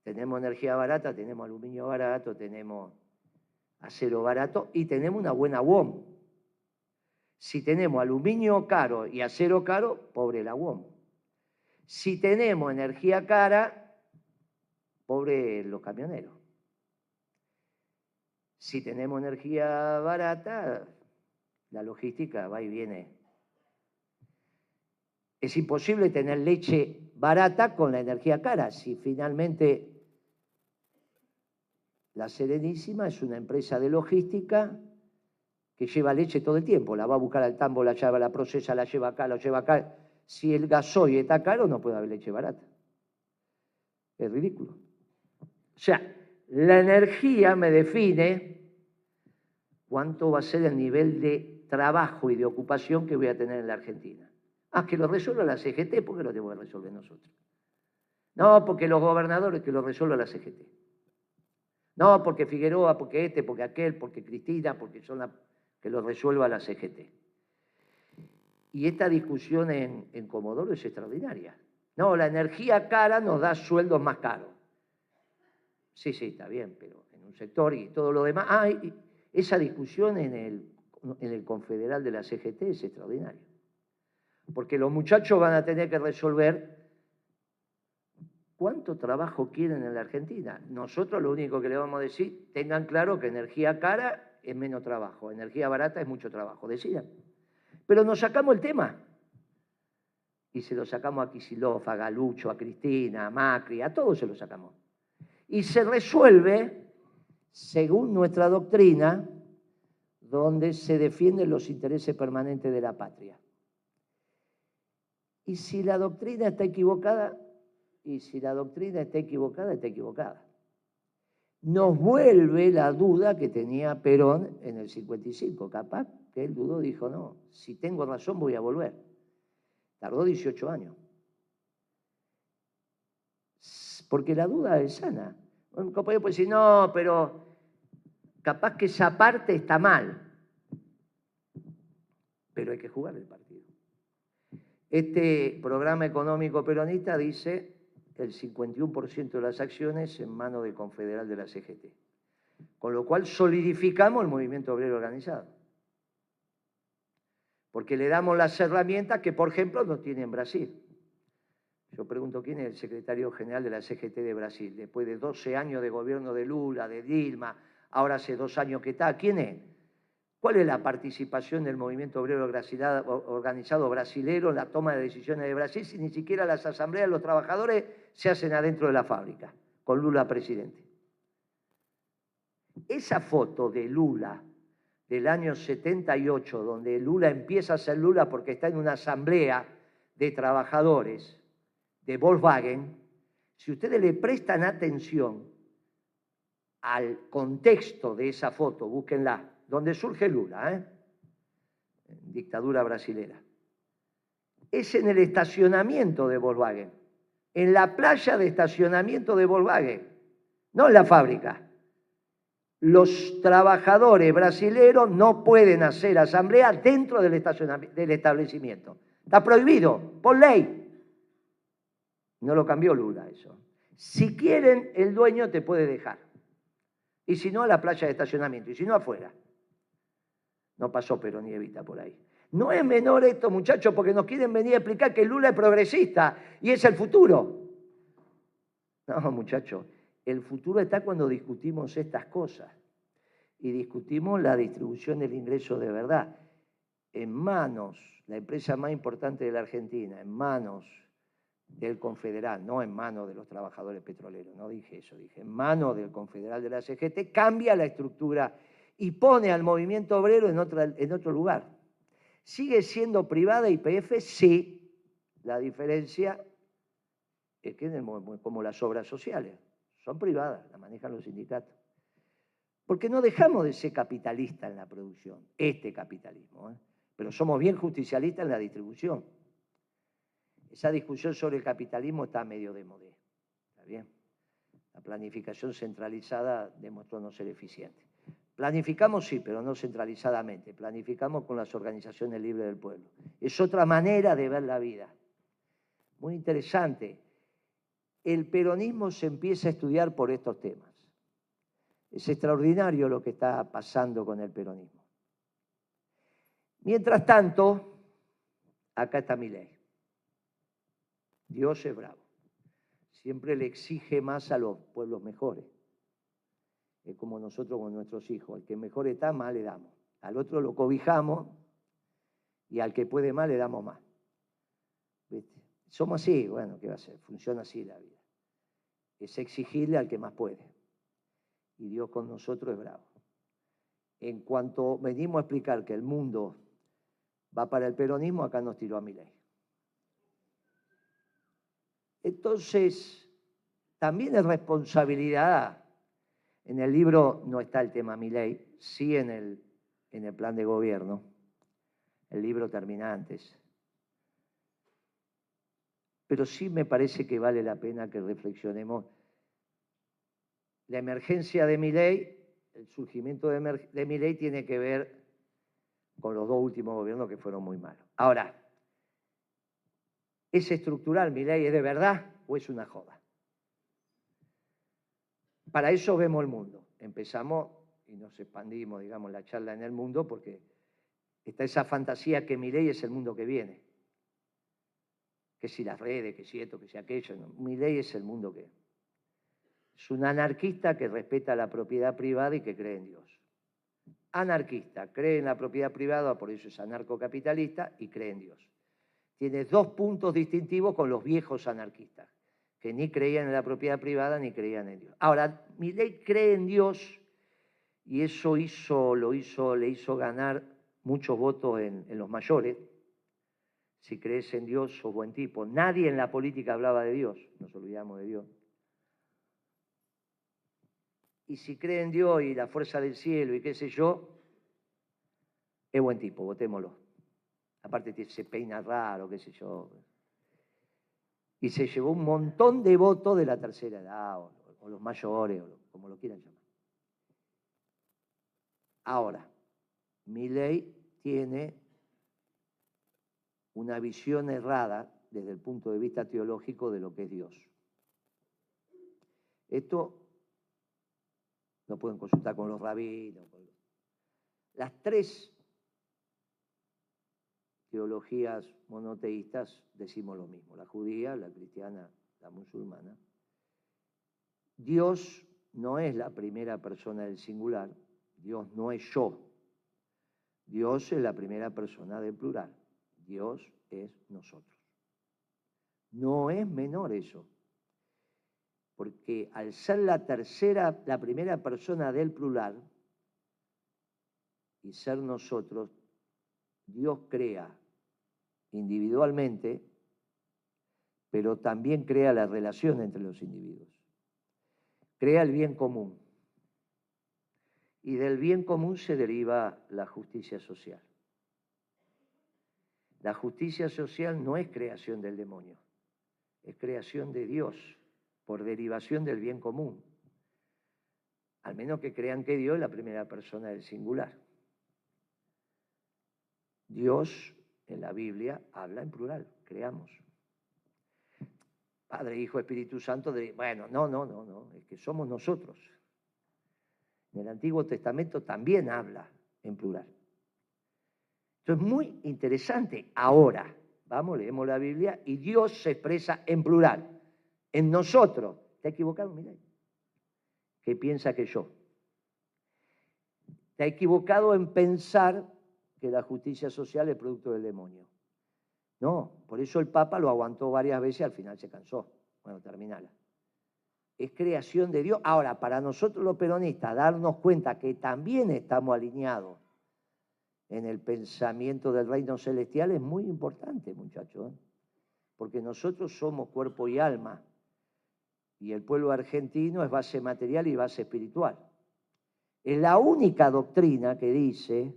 Tenemos energía barata, tenemos aluminio barato, tenemos acero barato y tenemos una buena UOM. Si tenemos aluminio caro y acero caro, pobre la UOM. Si tenemos energía cara, pobre los camioneros. Si tenemos energía barata, la logística va y viene. Es imposible tener leche barata con la energía cara. Si finalmente la Serenísima es una empresa de logística que lleva leche todo el tiempo. La va a buscar al tambo, la lleva, la procesa, la lleva acá, la lleva acá. Si el gasoil está caro, no puede haber leche barata. Es ridículo. O sea, la energía me define cuánto va a ser el nivel de trabajo y de ocupación que voy a tener en la Argentina. Ah, que lo resuelva la CGT, ¿por qué lo tenemos que resolver nosotros? No, porque los gobernadores, que lo resuelva la CGT. No, porque Figueroa, porque este, porque aquel, porque Cristina, porque son la que lo resuelva la CGT. Y esta discusión en Comodoro es extraordinaria. No, la energía cara nos da sueldos más caros. Sí, sí, está bien, pero en un sector y todo lo demás. Ah, y esa discusión en el confederal de la CGT es extraordinaria. Porque los muchachos van a tener que resolver cuánto trabajo quieren en la Argentina. Nosotros lo único que le vamos a decir, tengan claro que energía cara es menos trabajo, energía barata es mucho trabajo, decidan. Pero nos sacamos el tema. Y se lo sacamos a Kicillof, a Galucho, a Cristina, a Macri, a todos se lo sacamos. Y se resuelve según nuestra doctrina, donde se defienden los intereses permanentes de la patria. Y si la doctrina está equivocada, está equivocada. Nos vuelve la duda que tenía Perón en el 55. Capaz que él dudó, dijo, no, si tengo razón voy a volver. Tardó 18 años. Porque la duda es sana. Un compañero puede decir, no, pero capaz que esa parte está mal. Pero hay que jugar el partido. Este programa económico peronista dice el 51% de las acciones en manos del confederal de la CGT. Con lo cual solidificamos el movimiento obrero organizado. Porque le damos las herramientas que, por ejemplo, no tiene en Brasil. Yo pregunto, ¿quién es el secretario general de la CGT de Brasil? Después de 12 años de gobierno de Lula, de Dilma, ahora hace 2 años que está, ¿quién es? ¿Cuál es la participación del movimiento obrero organizado brasilero en la toma de decisiones de Brasil si ni siquiera las asambleas de los trabajadores se hacen adentro de la fábrica, con Lula presidente? Esa foto de Lula del año 78, donde Lula empieza a ser Lula porque está en una asamblea de trabajadores de Volkswagen, si ustedes le prestan atención al contexto de esa foto, búsquenla, donde surge Lula, dictadura brasilera. Es en el estacionamiento de Volkswagen, en la playa de estacionamiento de Volkswagen, no en la fábrica. Los trabajadores brasileros no pueden hacer asamblea dentro del establecimiento. Está prohibido, por ley. No lo cambió Lula eso. Si quieren, el dueño te puede dejar. Y si no, a la playa de estacionamiento. Y si no, afuera. No pasó Perón ni Evita por ahí. No es menor esto, muchachos, porque nos quieren venir a explicar que Lula es progresista y es el futuro. No, muchachos, el futuro está cuando discutimos estas cosas. Y discutimos la distribución del ingreso de verdad. En manos, la empresa más importante de la Argentina, en manos del Confederal, no en manos de los trabajadores petroleros, no dije eso, dije en manos del Confederal de la CGT, cambia la estructura y pone al movimiento obrero en otro lugar. ¿Sigue siendo privada YPF? Sí. La diferencia es que como las obras sociales, son privadas, las manejan los sindicatos. Porque no dejamos de ser capitalistas en la producción, este capitalismo, pero somos bien justicialistas en la distribución. Esa discusión sobre el capitalismo está medio de modé, ¿está bien? La planificación centralizada demostró no ser eficiente. Planificamos sí, pero no centralizadamente. Planificamos con las organizaciones libres del pueblo. Es otra manera de ver la vida. Muy interesante. El peronismo se empieza a estudiar por estos temas. Es extraordinario lo que está pasando con el peronismo. Mientras tanto, acá está Milei. Dios es bravo. Siempre le exige más a los pueblos mejores. Es como nosotros con nuestros hijos. Al que mejor está, más le damos. Al otro lo cobijamos y al que puede más le damos más. ¿Viste? Somos así, bueno, ¿qué va a ser? Funciona así la vida. Es exigirle al que más puede. Y Dios con nosotros es bravo. En cuanto venimos a explicar que el mundo va para el peronismo, acá nos tiró a Milei. Entonces, también es responsabilidad. En el libro no está el tema Milei, sí en el plan de gobierno. El libro termina antes. Pero sí me parece que vale la pena que reflexionemos. La emergencia de Milei, el surgimiento de Milei tiene que ver con los dos últimos gobiernos que fueron muy malos. Ahora, ¿es estructural Milei? ¿Es de verdad o es una joda? Para eso vemos el mundo. Empezamos y nos expandimos, digamos, la charla en el mundo porque está esa fantasía que Milei es el mundo que viene. Que si las redes, que si esto, que si aquello. No. Milei es el mundo que es un anarquista que respeta la propiedad privada y que cree en Dios. Anarquista, cree en la propiedad privada, por eso es anarcocapitalista y cree en Dios. Tiene dos puntos distintivos con los viejos anarquistas, que ni creían en la propiedad privada ni creían en Dios. Ahora, Milei cree en Dios y eso le hizo ganar muchos votos en los mayores. Si crees en Dios, sos buen tipo. Nadie en la política hablaba de Dios, nos olvidamos de Dios. Y si cree en Dios y la fuerza del cielo y qué sé yo, es buen tipo, votémoslo. Aparte se peina raro, qué sé yo. Y se llevó un montón de votos de la tercera edad, o los mayores, o como lo quieran llamar. Ahora, Milei tiene una visión errada desde el punto de vista teológico de lo que es Dios. Esto lo pueden consultar con los rabinos. Las tres teologías monoteístas decimos lo mismo, la judía, la cristiana, la musulmana. Dios no es la primera persona del singular, Dios no es yo. Dios es la primera persona del plural. Dios es nosotros. No es menor eso. Porque al ser la primera persona del plural y ser nosotros, Dios crea individualmente, pero también crea la relación entre los individuos. Crea el bien común. Y del bien común se deriva la justicia social. La justicia social no es creación del demonio, es creación de Dios por derivación del bien común. Al menos que crean que Dios es la primera persona del singular. Dios en la Biblia habla en plural, creamos. Padre, Hijo, Espíritu Santo, bueno, no, es que somos nosotros. En el Antiguo Testamento también habla en plural. Esto es muy interesante. Ahora, vamos, leemos la Biblia y Dios se expresa en plural, en nosotros. ¿Está equivocado? Mira, ¿qué piensa que yo? Está equivocado en pensar que la justicia social es producto del demonio. No, por eso el Papa lo aguantó varias veces y al final se cansó. Bueno, terminala. Es creación de Dios. Ahora, para nosotros los peronistas, darnos cuenta que también estamos alineados en el pensamiento del reino celestial es muy importante, muchachos, ¿eh? Porque nosotros somos cuerpo y alma, y el pueblo argentino es base material y base espiritual. Es la única doctrina que dice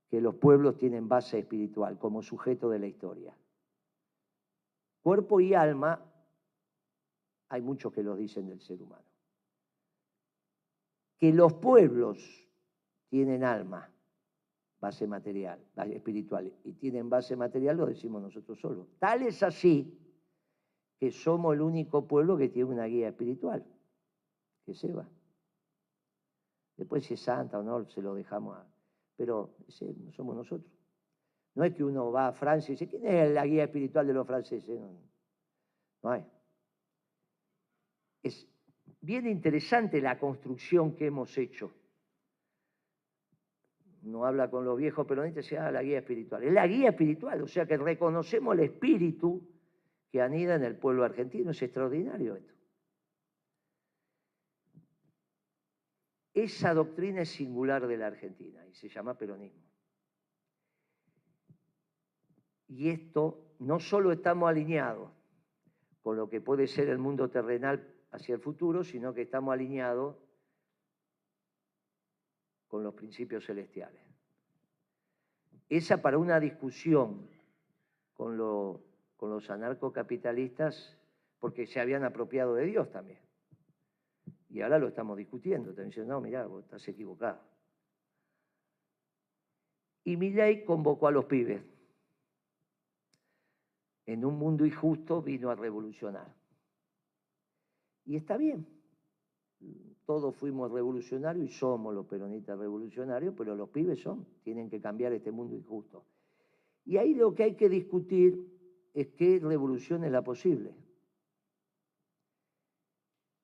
que los pueblos tienen base espiritual como sujeto de la historia. Cuerpo y alma, hay muchos que lo dicen del ser humano. Que los pueblos tienen alma, base material, base espiritual, y tienen base material, lo decimos nosotros solos. Tal es así que somos el único pueblo que tiene una guía espiritual, que se va. Después si es santa o no, se lo dejamos a... Pero ese no somos nosotros. No es que uno va a Francia y dice, ¿quién es la guía espiritual de los franceses? No hay. Es bien interesante la construcción que hemos hecho. Uno habla con los viejos peronistas y dice, la guía espiritual. Es la guía espiritual, o sea que reconocemos el espíritu que anida en el pueblo argentino. Es extraordinario esto. Esa doctrina es singular de la Argentina y se llama peronismo. Y esto no solo estamos alineados con lo que puede ser el mundo terrenal hacia el futuro, sino que estamos alineados con los principios celestiales. Esa para una discusión con los anarcocapitalistas, porque se habían apropiado de Dios también. Y ahora lo estamos discutiendo. Te dicen, no, mirá, vos estás equivocado. Y Milei convocó a los pibes. En un mundo injusto vino a revolucionar. Y está bien. Todos fuimos revolucionarios y somos los peronistas revolucionarios, pero los pibes tienen que cambiar este mundo injusto. Y ahí lo que hay que discutir es qué revolución es la posible.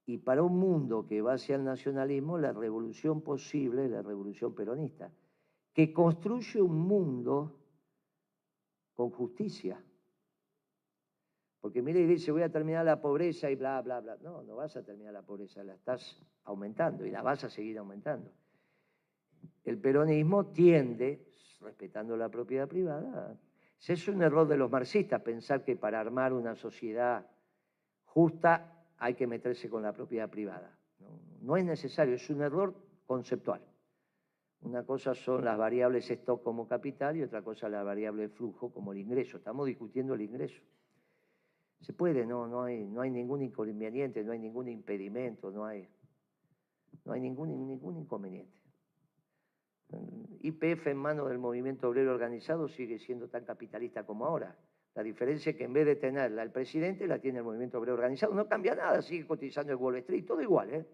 Y para un mundo que va hacia el nacionalismo, la revolución posible es la revolución peronista, que construye un mundo con justicia. Porque Milei dice, voy a terminar la pobreza y bla, bla, bla. No, no vas a terminar la pobreza, la estás aumentando y la vas a seguir aumentando. El peronismo tiende, respetando la propiedad privada, ese es un error de los marxistas, pensar que para armar una sociedad justa hay que meterse con la propiedad privada. No es necesario, es un error conceptual. Una cosa son las variables stock como capital y otra cosa la variable flujo como el ingreso. Estamos discutiendo el ingreso. Se puede, no hay ningún inconveniente, no hay ningún impedimento, no hay ningún inconveniente. YPF en manos del movimiento obrero organizado sigue siendo tan capitalista como ahora. La diferencia es que en vez de tenerla el presidente, la tiene el movimiento obrero organizado. No cambia nada, sigue cotizando el Wall Street, todo igual, ¿eh?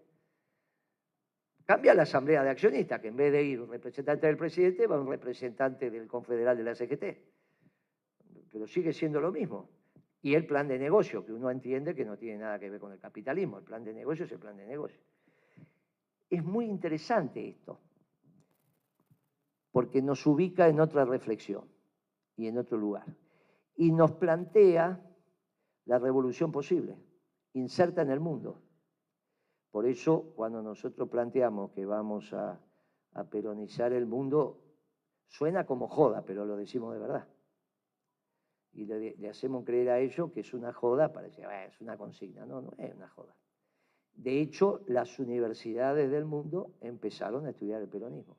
Cambia la asamblea de accionistas, que en vez de ir un representante del presidente, va un representante del confederal de la CGT. Pero sigue siendo lo mismo. Y el plan de negocio, que uno entiende que no tiene nada que ver con el capitalismo. El plan de negocio es el plan de negocio. Es muy interesante esto. porque nos ubica en otra reflexión y en otro lugar. Y nos plantea la revolución posible, inserta en el mundo. Por eso, cuando nosotros planteamos que vamos a peronizar el mundo, suena como joda, pero lo decimos de verdad. Y le hacemos creer a ellos que es una joda, para decir, es una consigna. No, no es una joda. De hecho, las universidades del mundo empezaron a estudiar el peronismo.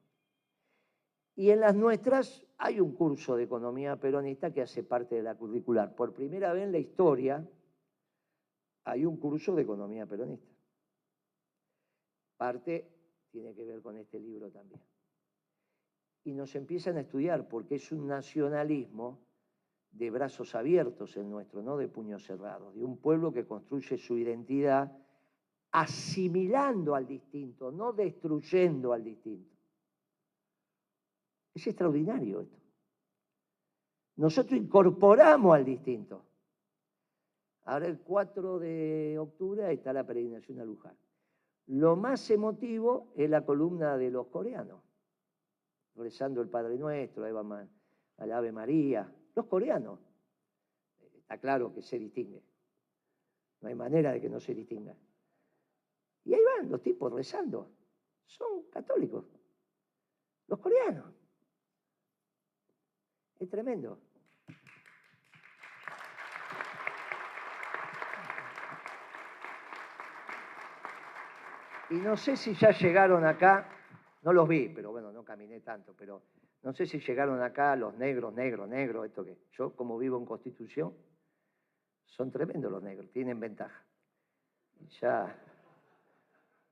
Y en las nuestras hay un curso de economía peronista que hace parte de la curricular. Por primera vez en la historia hay un curso de economía peronista. Parte tiene que ver con este libro también. Y nos empiezan a estudiar porque es un nacionalismo de brazos abiertos el nuestro, no de puños cerrados, de un pueblo que construye su identidad asimilando al distinto, no destruyendo al distinto. Es extraordinario esto. Nosotros incorporamos al distinto. Ahora el 4 de octubre está la peregrinación a Luján. Lo más emotivo es la columna de los coreanos, rezando el Padre Nuestro, al Ave María. Los coreanos, está claro que se distingue. No hay manera de que no se distinga. Y ahí van los tipos rezando. Son católicos. Los coreanos. Es tremendo. Y no sé si ya llegaron acá, no los vi, pero bueno, no caminé tanto, pero no sé si llegaron acá los negros, esto que yo como vivo en Constitución, son tremendos los negros, tienen ventaja. Ya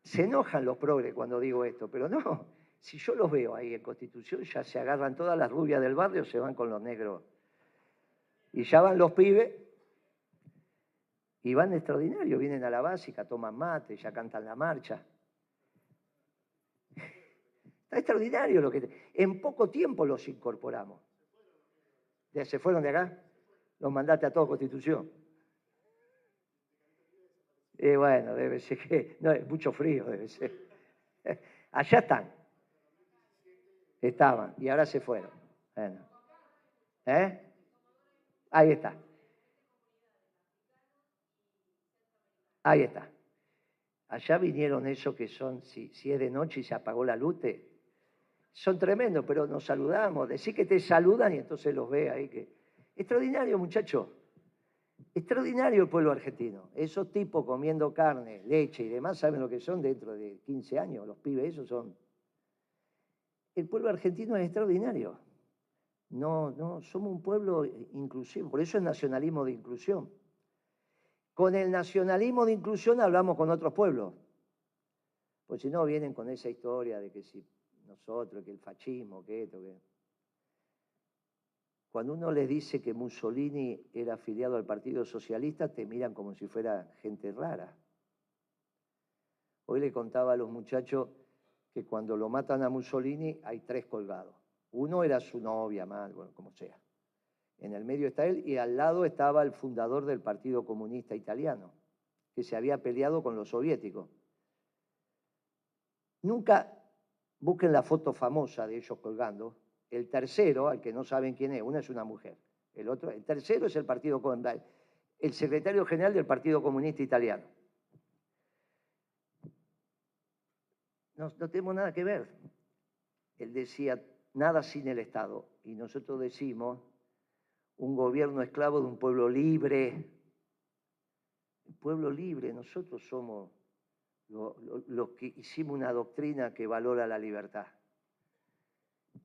se enojan los progres cuando digo esto, pero no, si yo los veo ahí en Constitución, ya se agarran todas las rubias del barrio, se van con los negros. Y ya van los pibes, y van extraordinarios, vienen a la básica, toman mate, ya cantan la marcha. Está extraordinario lo que... En poco tiempo los incorporamos. ¿Ya se fueron de acá? Los mandaste a toda Constitución. Bueno, debe ser que... No, es mucho frío, debe ser. Allá están. Estaban, y ahora se fueron. Bueno. Ahí está. Ahí está. Allá vinieron esos que son, si es de noche y se apagó la luz, son tremendos, pero nos saludamos. Decís que te saludan y entonces los ve ahí. Extraordinario, muchachos. Extraordinario el pueblo argentino. Esos tipos comiendo carne, leche y demás, saben lo que son dentro de 15 años. Los pibes esos son. El pueblo argentino es extraordinario. No, somos un pueblo inclusivo. Por eso es nacionalismo de inclusión. Con el nacionalismo de inclusión hablamos con otros pueblos. Pues si no, vienen con esa historia de que si nosotros, que el fascismo, que esto, que... Cuando uno les dice que Mussolini era afiliado al Partido Socialista, te miran como si fuera gente rara. Hoy le contaba a los muchachos que cuando lo matan a Mussolini hay 3 colgados. Uno era su novia, más, bueno, como sea. En el medio está él y al lado estaba el fundador del Partido Comunista Italiano, que se había peleado con los soviéticos. Nunca busquen la foto famosa de ellos colgando. El tercero, al que no saben quién es, una es una mujer. El tercero es el secretario general del Partido Comunista Italiano. No tenemos nada que ver. Él decía, nada sin el Estado. Y nosotros decimos, un gobierno esclavo de un pueblo libre. El pueblo libre, nosotros somos los que hicimos una doctrina que valora la libertad.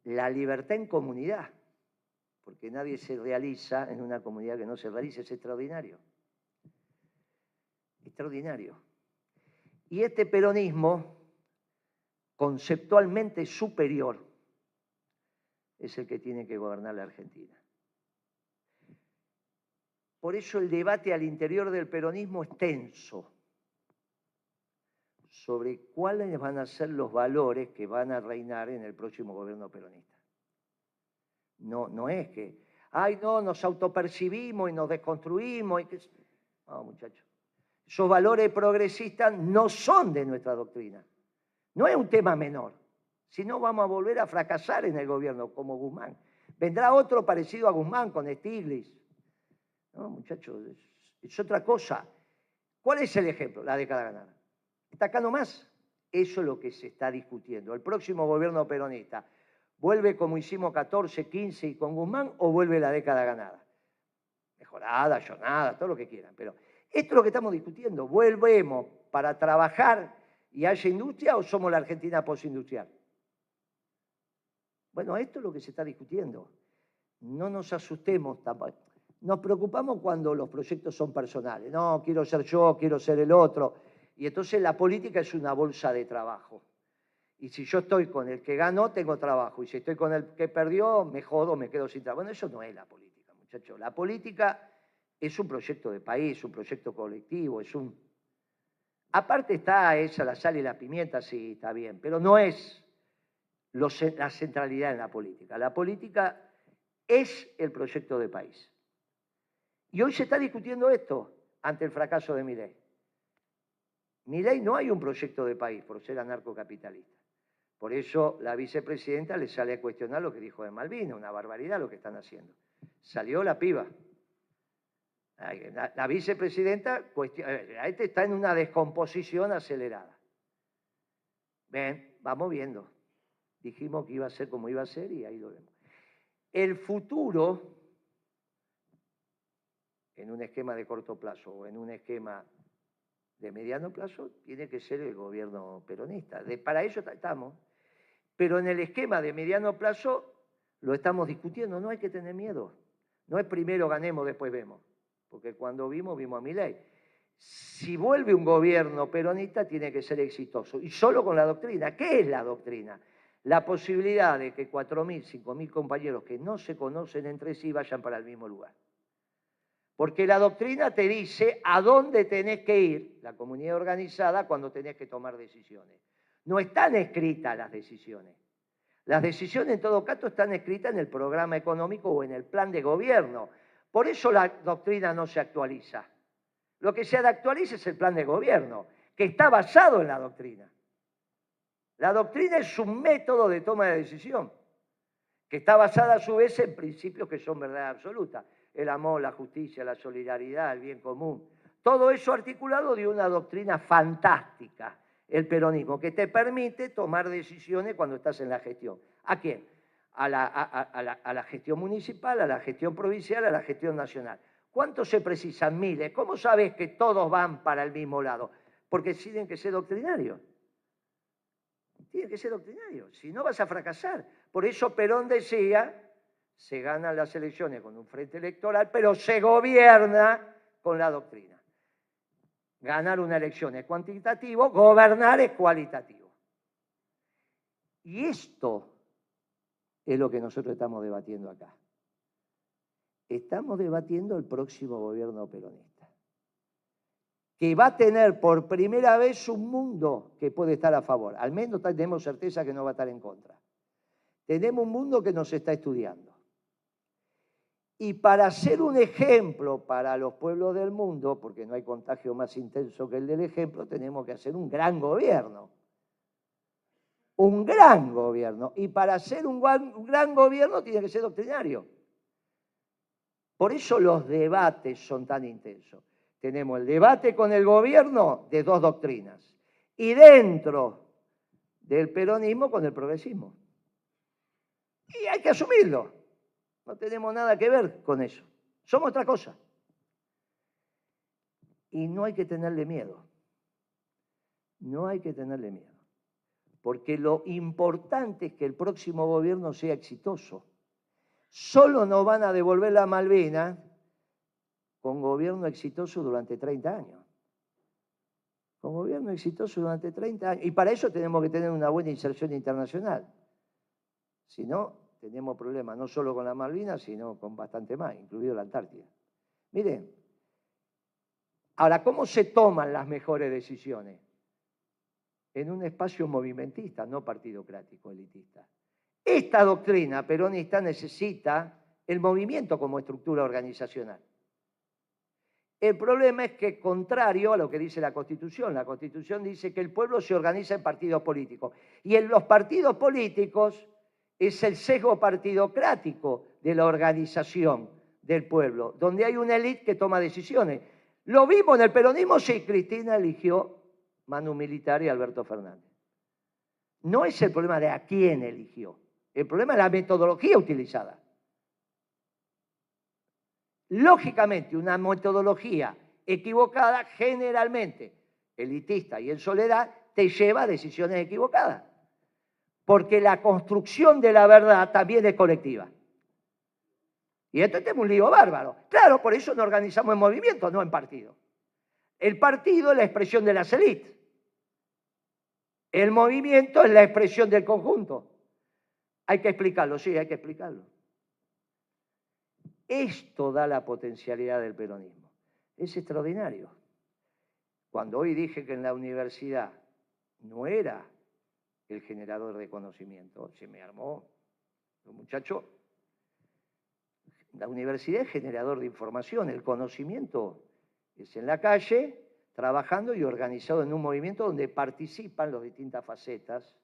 La libertad en comunidad, porque nadie se realiza en una comunidad que no se realiza, es extraordinario. Extraordinario. Y este peronismo, conceptualmente superior, es el que tiene que gobernar la Argentina. Por eso el debate al interior del peronismo es tenso sobre cuáles van a ser los valores que van a reinar en el próximo gobierno peronista. No es que, nos autopercibimos y nos desconstruimos. No, muchachos. Esos valores progresistas no son de nuestra doctrina. No es un tema menor. Si no, vamos a volver a fracasar en el gobierno, como Guzmán. Vendrá otro parecido a Guzmán, con Stiglitz. No, muchachos, es otra cosa. ¿Cuál es el ejemplo? La década ganada. ¿Está acá nomás? Eso es lo que se está discutiendo. ¿El próximo gobierno peronista vuelve como hicimos 14, 15 y con Guzmán o vuelve la década ganada? Mejorada, ayornada, todo lo que quieran. Pero esto es lo que estamos discutiendo. ¿Volvemos para trabajar y haya industria o somos la Argentina postindustrial? Bueno, esto es lo que se está discutiendo. No nos asustemos tampoco. Nos preocupamos cuando los proyectos son personales. No, quiero ser yo, quiero ser el otro. Y entonces la política es una bolsa de trabajo. Y si yo estoy con el que ganó, tengo trabajo. Y si estoy con el que perdió, me jodo, me quedo sin trabajo. Bueno, eso no es la política, muchachos. La política es un proyecto de país, un proyecto colectivo, es un... Aparte está esa, la sal y la pimienta, sí, está bien, pero no es la centralidad en la política. La política es el proyecto de país. Y hoy se está discutiendo esto ante el fracaso de Milei. Milei no hay un proyecto de país por ser anarcocapitalista. Por eso la vicepresidenta le sale a cuestionar lo que dijo de Malvinas, una barbaridad lo que están haciendo. Salió la piba. La vicepresidenta está en una descomposición acelerada. Ven, vamos viendo. Dijimos que iba a ser como iba a ser y ahí lo vemos. El futuro, en un esquema de corto plazo o en un esquema de mediano plazo, tiene que ser el gobierno peronista. Para eso estamos. Pero en el esquema de mediano plazo lo estamos discutiendo. No hay que tener miedo. No es primero ganemos, después vemos. Porque cuando vimos a Milei. Si vuelve un gobierno peronista, tiene que ser exitoso. Y solo con la doctrina. ¿Qué es la doctrina? La posibilidad de que 4.000, 5.000 compañeros que no se conocen entre sí vayan para el mismo lugar. Porque la doctrina te dice a dónde tenés que ir, la comunidad organizada, cuando tenés que tomar decisiones. No están escritas las decisiones. Las decisiones, en todo caso, están escritas en el programa económico o en el plan de gobierno. Por eso la doctrina no se actualiza. Lo que se actualiza es el plan de gobierno, que está basado en la doctrina. La doctrina es un método de toma de decisión, que está basada a su vez en principios que son verdad absoluta. El amor, la justicia, la solidaridad, el bien común. Todo eso articulado de una doctrina fantástica, el peronismo, que te permite tomar decisiones cuando estás en la gestión. ¿A quién? A la gestión municipal, a la gestión provincial, a la gestión nacional. ¿Cuántos se precisan? Miles. ¿Cómo sabes que todos van para el mismo lado? Porque tienen que ser doctrinarios. Tienen que ser doctrinarios. Si no, vas a fracasar. Por eso Perón decía, se ganan las elecciones con un frente electoral, pero se gobierna con la doctrina. Ganar una elección es cuantitativo, gobernar es cualitativo. Y esto es lo que nosotros estamos debatiendo acá. Estamos debatiendo el próximo gobierno peronista, que va a tener por primera vez un mundo que puede estar a favor. Al menos tenemos certeza que no va a estar en contra. Tenemos un mundo que nos está estudiando. Y para ser un ejemplo para los pueblos del mundo, porque no hay contagio más intenso que el del ejemplo, tenemos que hacer un gran gobierno. Un gran gobierno. Y para ser un gran gobierno tiene que ser doctrinario. Por eso los debates son tan intensos. Tenemos el debate con el gobierno de dos doctrinas. Y dentro del peronismo con el progresismo. Y hay que asumirlo. No tenemos nada que ver con eso. Somos otra cosa. Y no hay que tenerle miedo. No hay que tenerle miedo. Porque lo importante es que el próximo gobierno sea exitoso. Solo nos van a devolver la Malvinas con gobierno exitoso durante 30 años. Con gobierno exitoso durante 30 años. Y para eso tenemos que tener una buena inserción internacional. Si no, tenemos problemas no solo con la Malvinas, sino con bastante más, incluido la Antártida. Miren, ahora, ¿cómo se toman las mejores decisiones? En un espacio movimentista, no partidocrático, elitista. Esta doctrina peronista necesita el movimiento como estructura organizacional. El problema es que, contrario a lo que dice la Constitución dice que el pueblo se organiza en partidos políticos. Y en los partidos políticos es el sesgo partidocrático de la organización del pueblo, donde hay una élite que toma decisiones. ¿Lo vimos en el peronismo? Sí, Cristina eligió Manu Militár y Alberto Fernández. No es el problema de a quién eligió, el problema es la metodología utilizada. Lógicamente, una metodología equivocada, generalmente elitista y en soledad, te lleva a decisiones equivocadas. Porque la construcción de la verdad también es colectiva. Y esto es un lío bárbaro. Claro, por eso nos organizamos en movimientos, no en partidos. El partido es la expresión de las élites. El movimiento es la expresión del conjunto. Hay que explicarlo, sí, hay que explicarlo. Esto da la potencialidad del peronismo. Es extraordinario. Cuando hoy dije que en la universidad no era el generador de conocimiento, se me armó. Los muchachos, la universidad es generador de información, el conocimiento es en la calle, trabajando y organizado en un movimiento donde participan las distintas facetas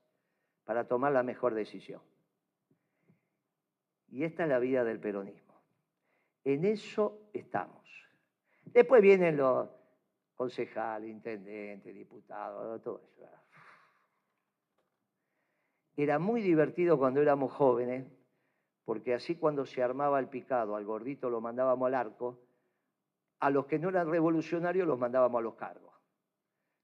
para tomar la mejor decisión. Y esta es la vida del peronismo. En eso estamos. Después vienen los concejales, intendentes, diputados, todo eso. Era muy divertido cuando éramos jóvenes, porque así cuando se armaba el picado, al gordito lo mandábamos al arco, a los que no eran revolucionarios los mandábamos a los cargos.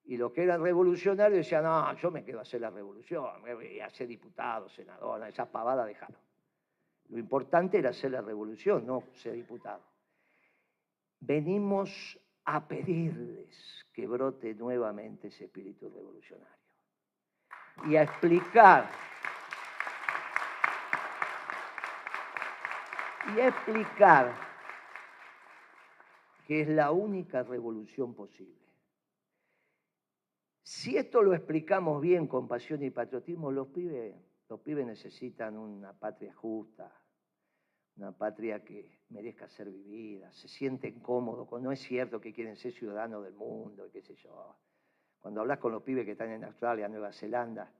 Y los que eran revolucionarios decían, no, yo me quedo a hacer la revolución, me voy a ser diputado, senador, esas pavadas dejaron. Lo importante era hacer la revolución, no ser diputado. Venimos a pedirles que brote nuevamente ese espíritu revolucionario y a explicar que es la única revolución posible. Si esto lo explicamos bien con pasión y patriotismo, los pibes necesitan una patria justa, una patria que merezca ser vivida, se sienten cómodos, no es cierto que quieren ser ciudadanos del mundo, qué sé yo. Cuando hablas con los pibes que están en Australia, Nueva Zelanda,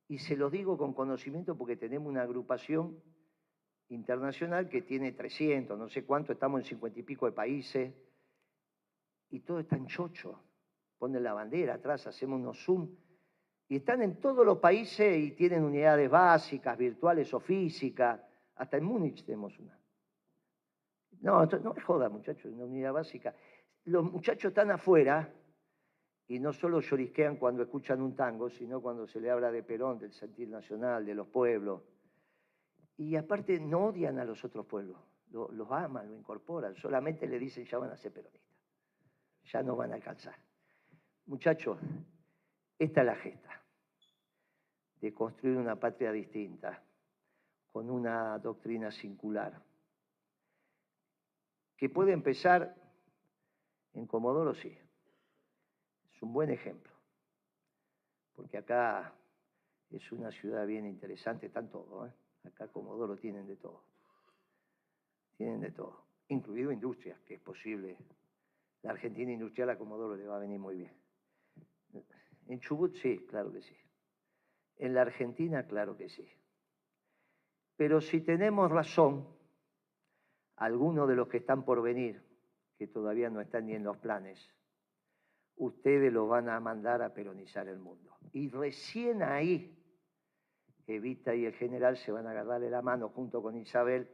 y se los digo con conocimiento porque tenemos una agrupación internacional que tiene 300, no sé cuánto, estamos en 50 y pico de países, y todo está en chocho. Ponen la bandera atrás, hacemos unos Zoom, y están en todos los países y tienen unidades básicas, virtuales o físicas. Hasta en Múnich tenemos una. No, no me joda, muchachos, una unidad básica. Los muchachos están afuera y no solo llorisquean cuando escuchan un tango, sino cuando se le habla de Perón, del sentir nacional, de los pueblos. Y aparte no odian a los otros pueblos, los aman, lo incorporan, solamente le dicen ya van a ser peronistas, ya no van a alcanzar. Muchachos, esta es la gesta de construir una patria distinta, con una doctrina singular, que puede empezar en Comodoro, sí. Es un buen ejemplo, porque acá es una ciudad bien interesante, están todos, ¿eh? Acá Comodoro tienen de todo, incluido industrias, que es posible. La Argentina industrial a Comodoro le va a venir muy bien. En Chubut sí, claro que sí. En la Argentina, claro que sí. Pero si tenemos razón, algunos de los que están por venir, que todavía no están ni en los planes, ustedes los van a mandar a peronizar el mundo. Y recién ahí, Evita y el general se van a agarrarle la mano junto con Isabel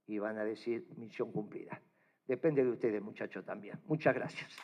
y van a decir, misión cumplida. Depende de ustedes, muchachos, también. Muchas gracias.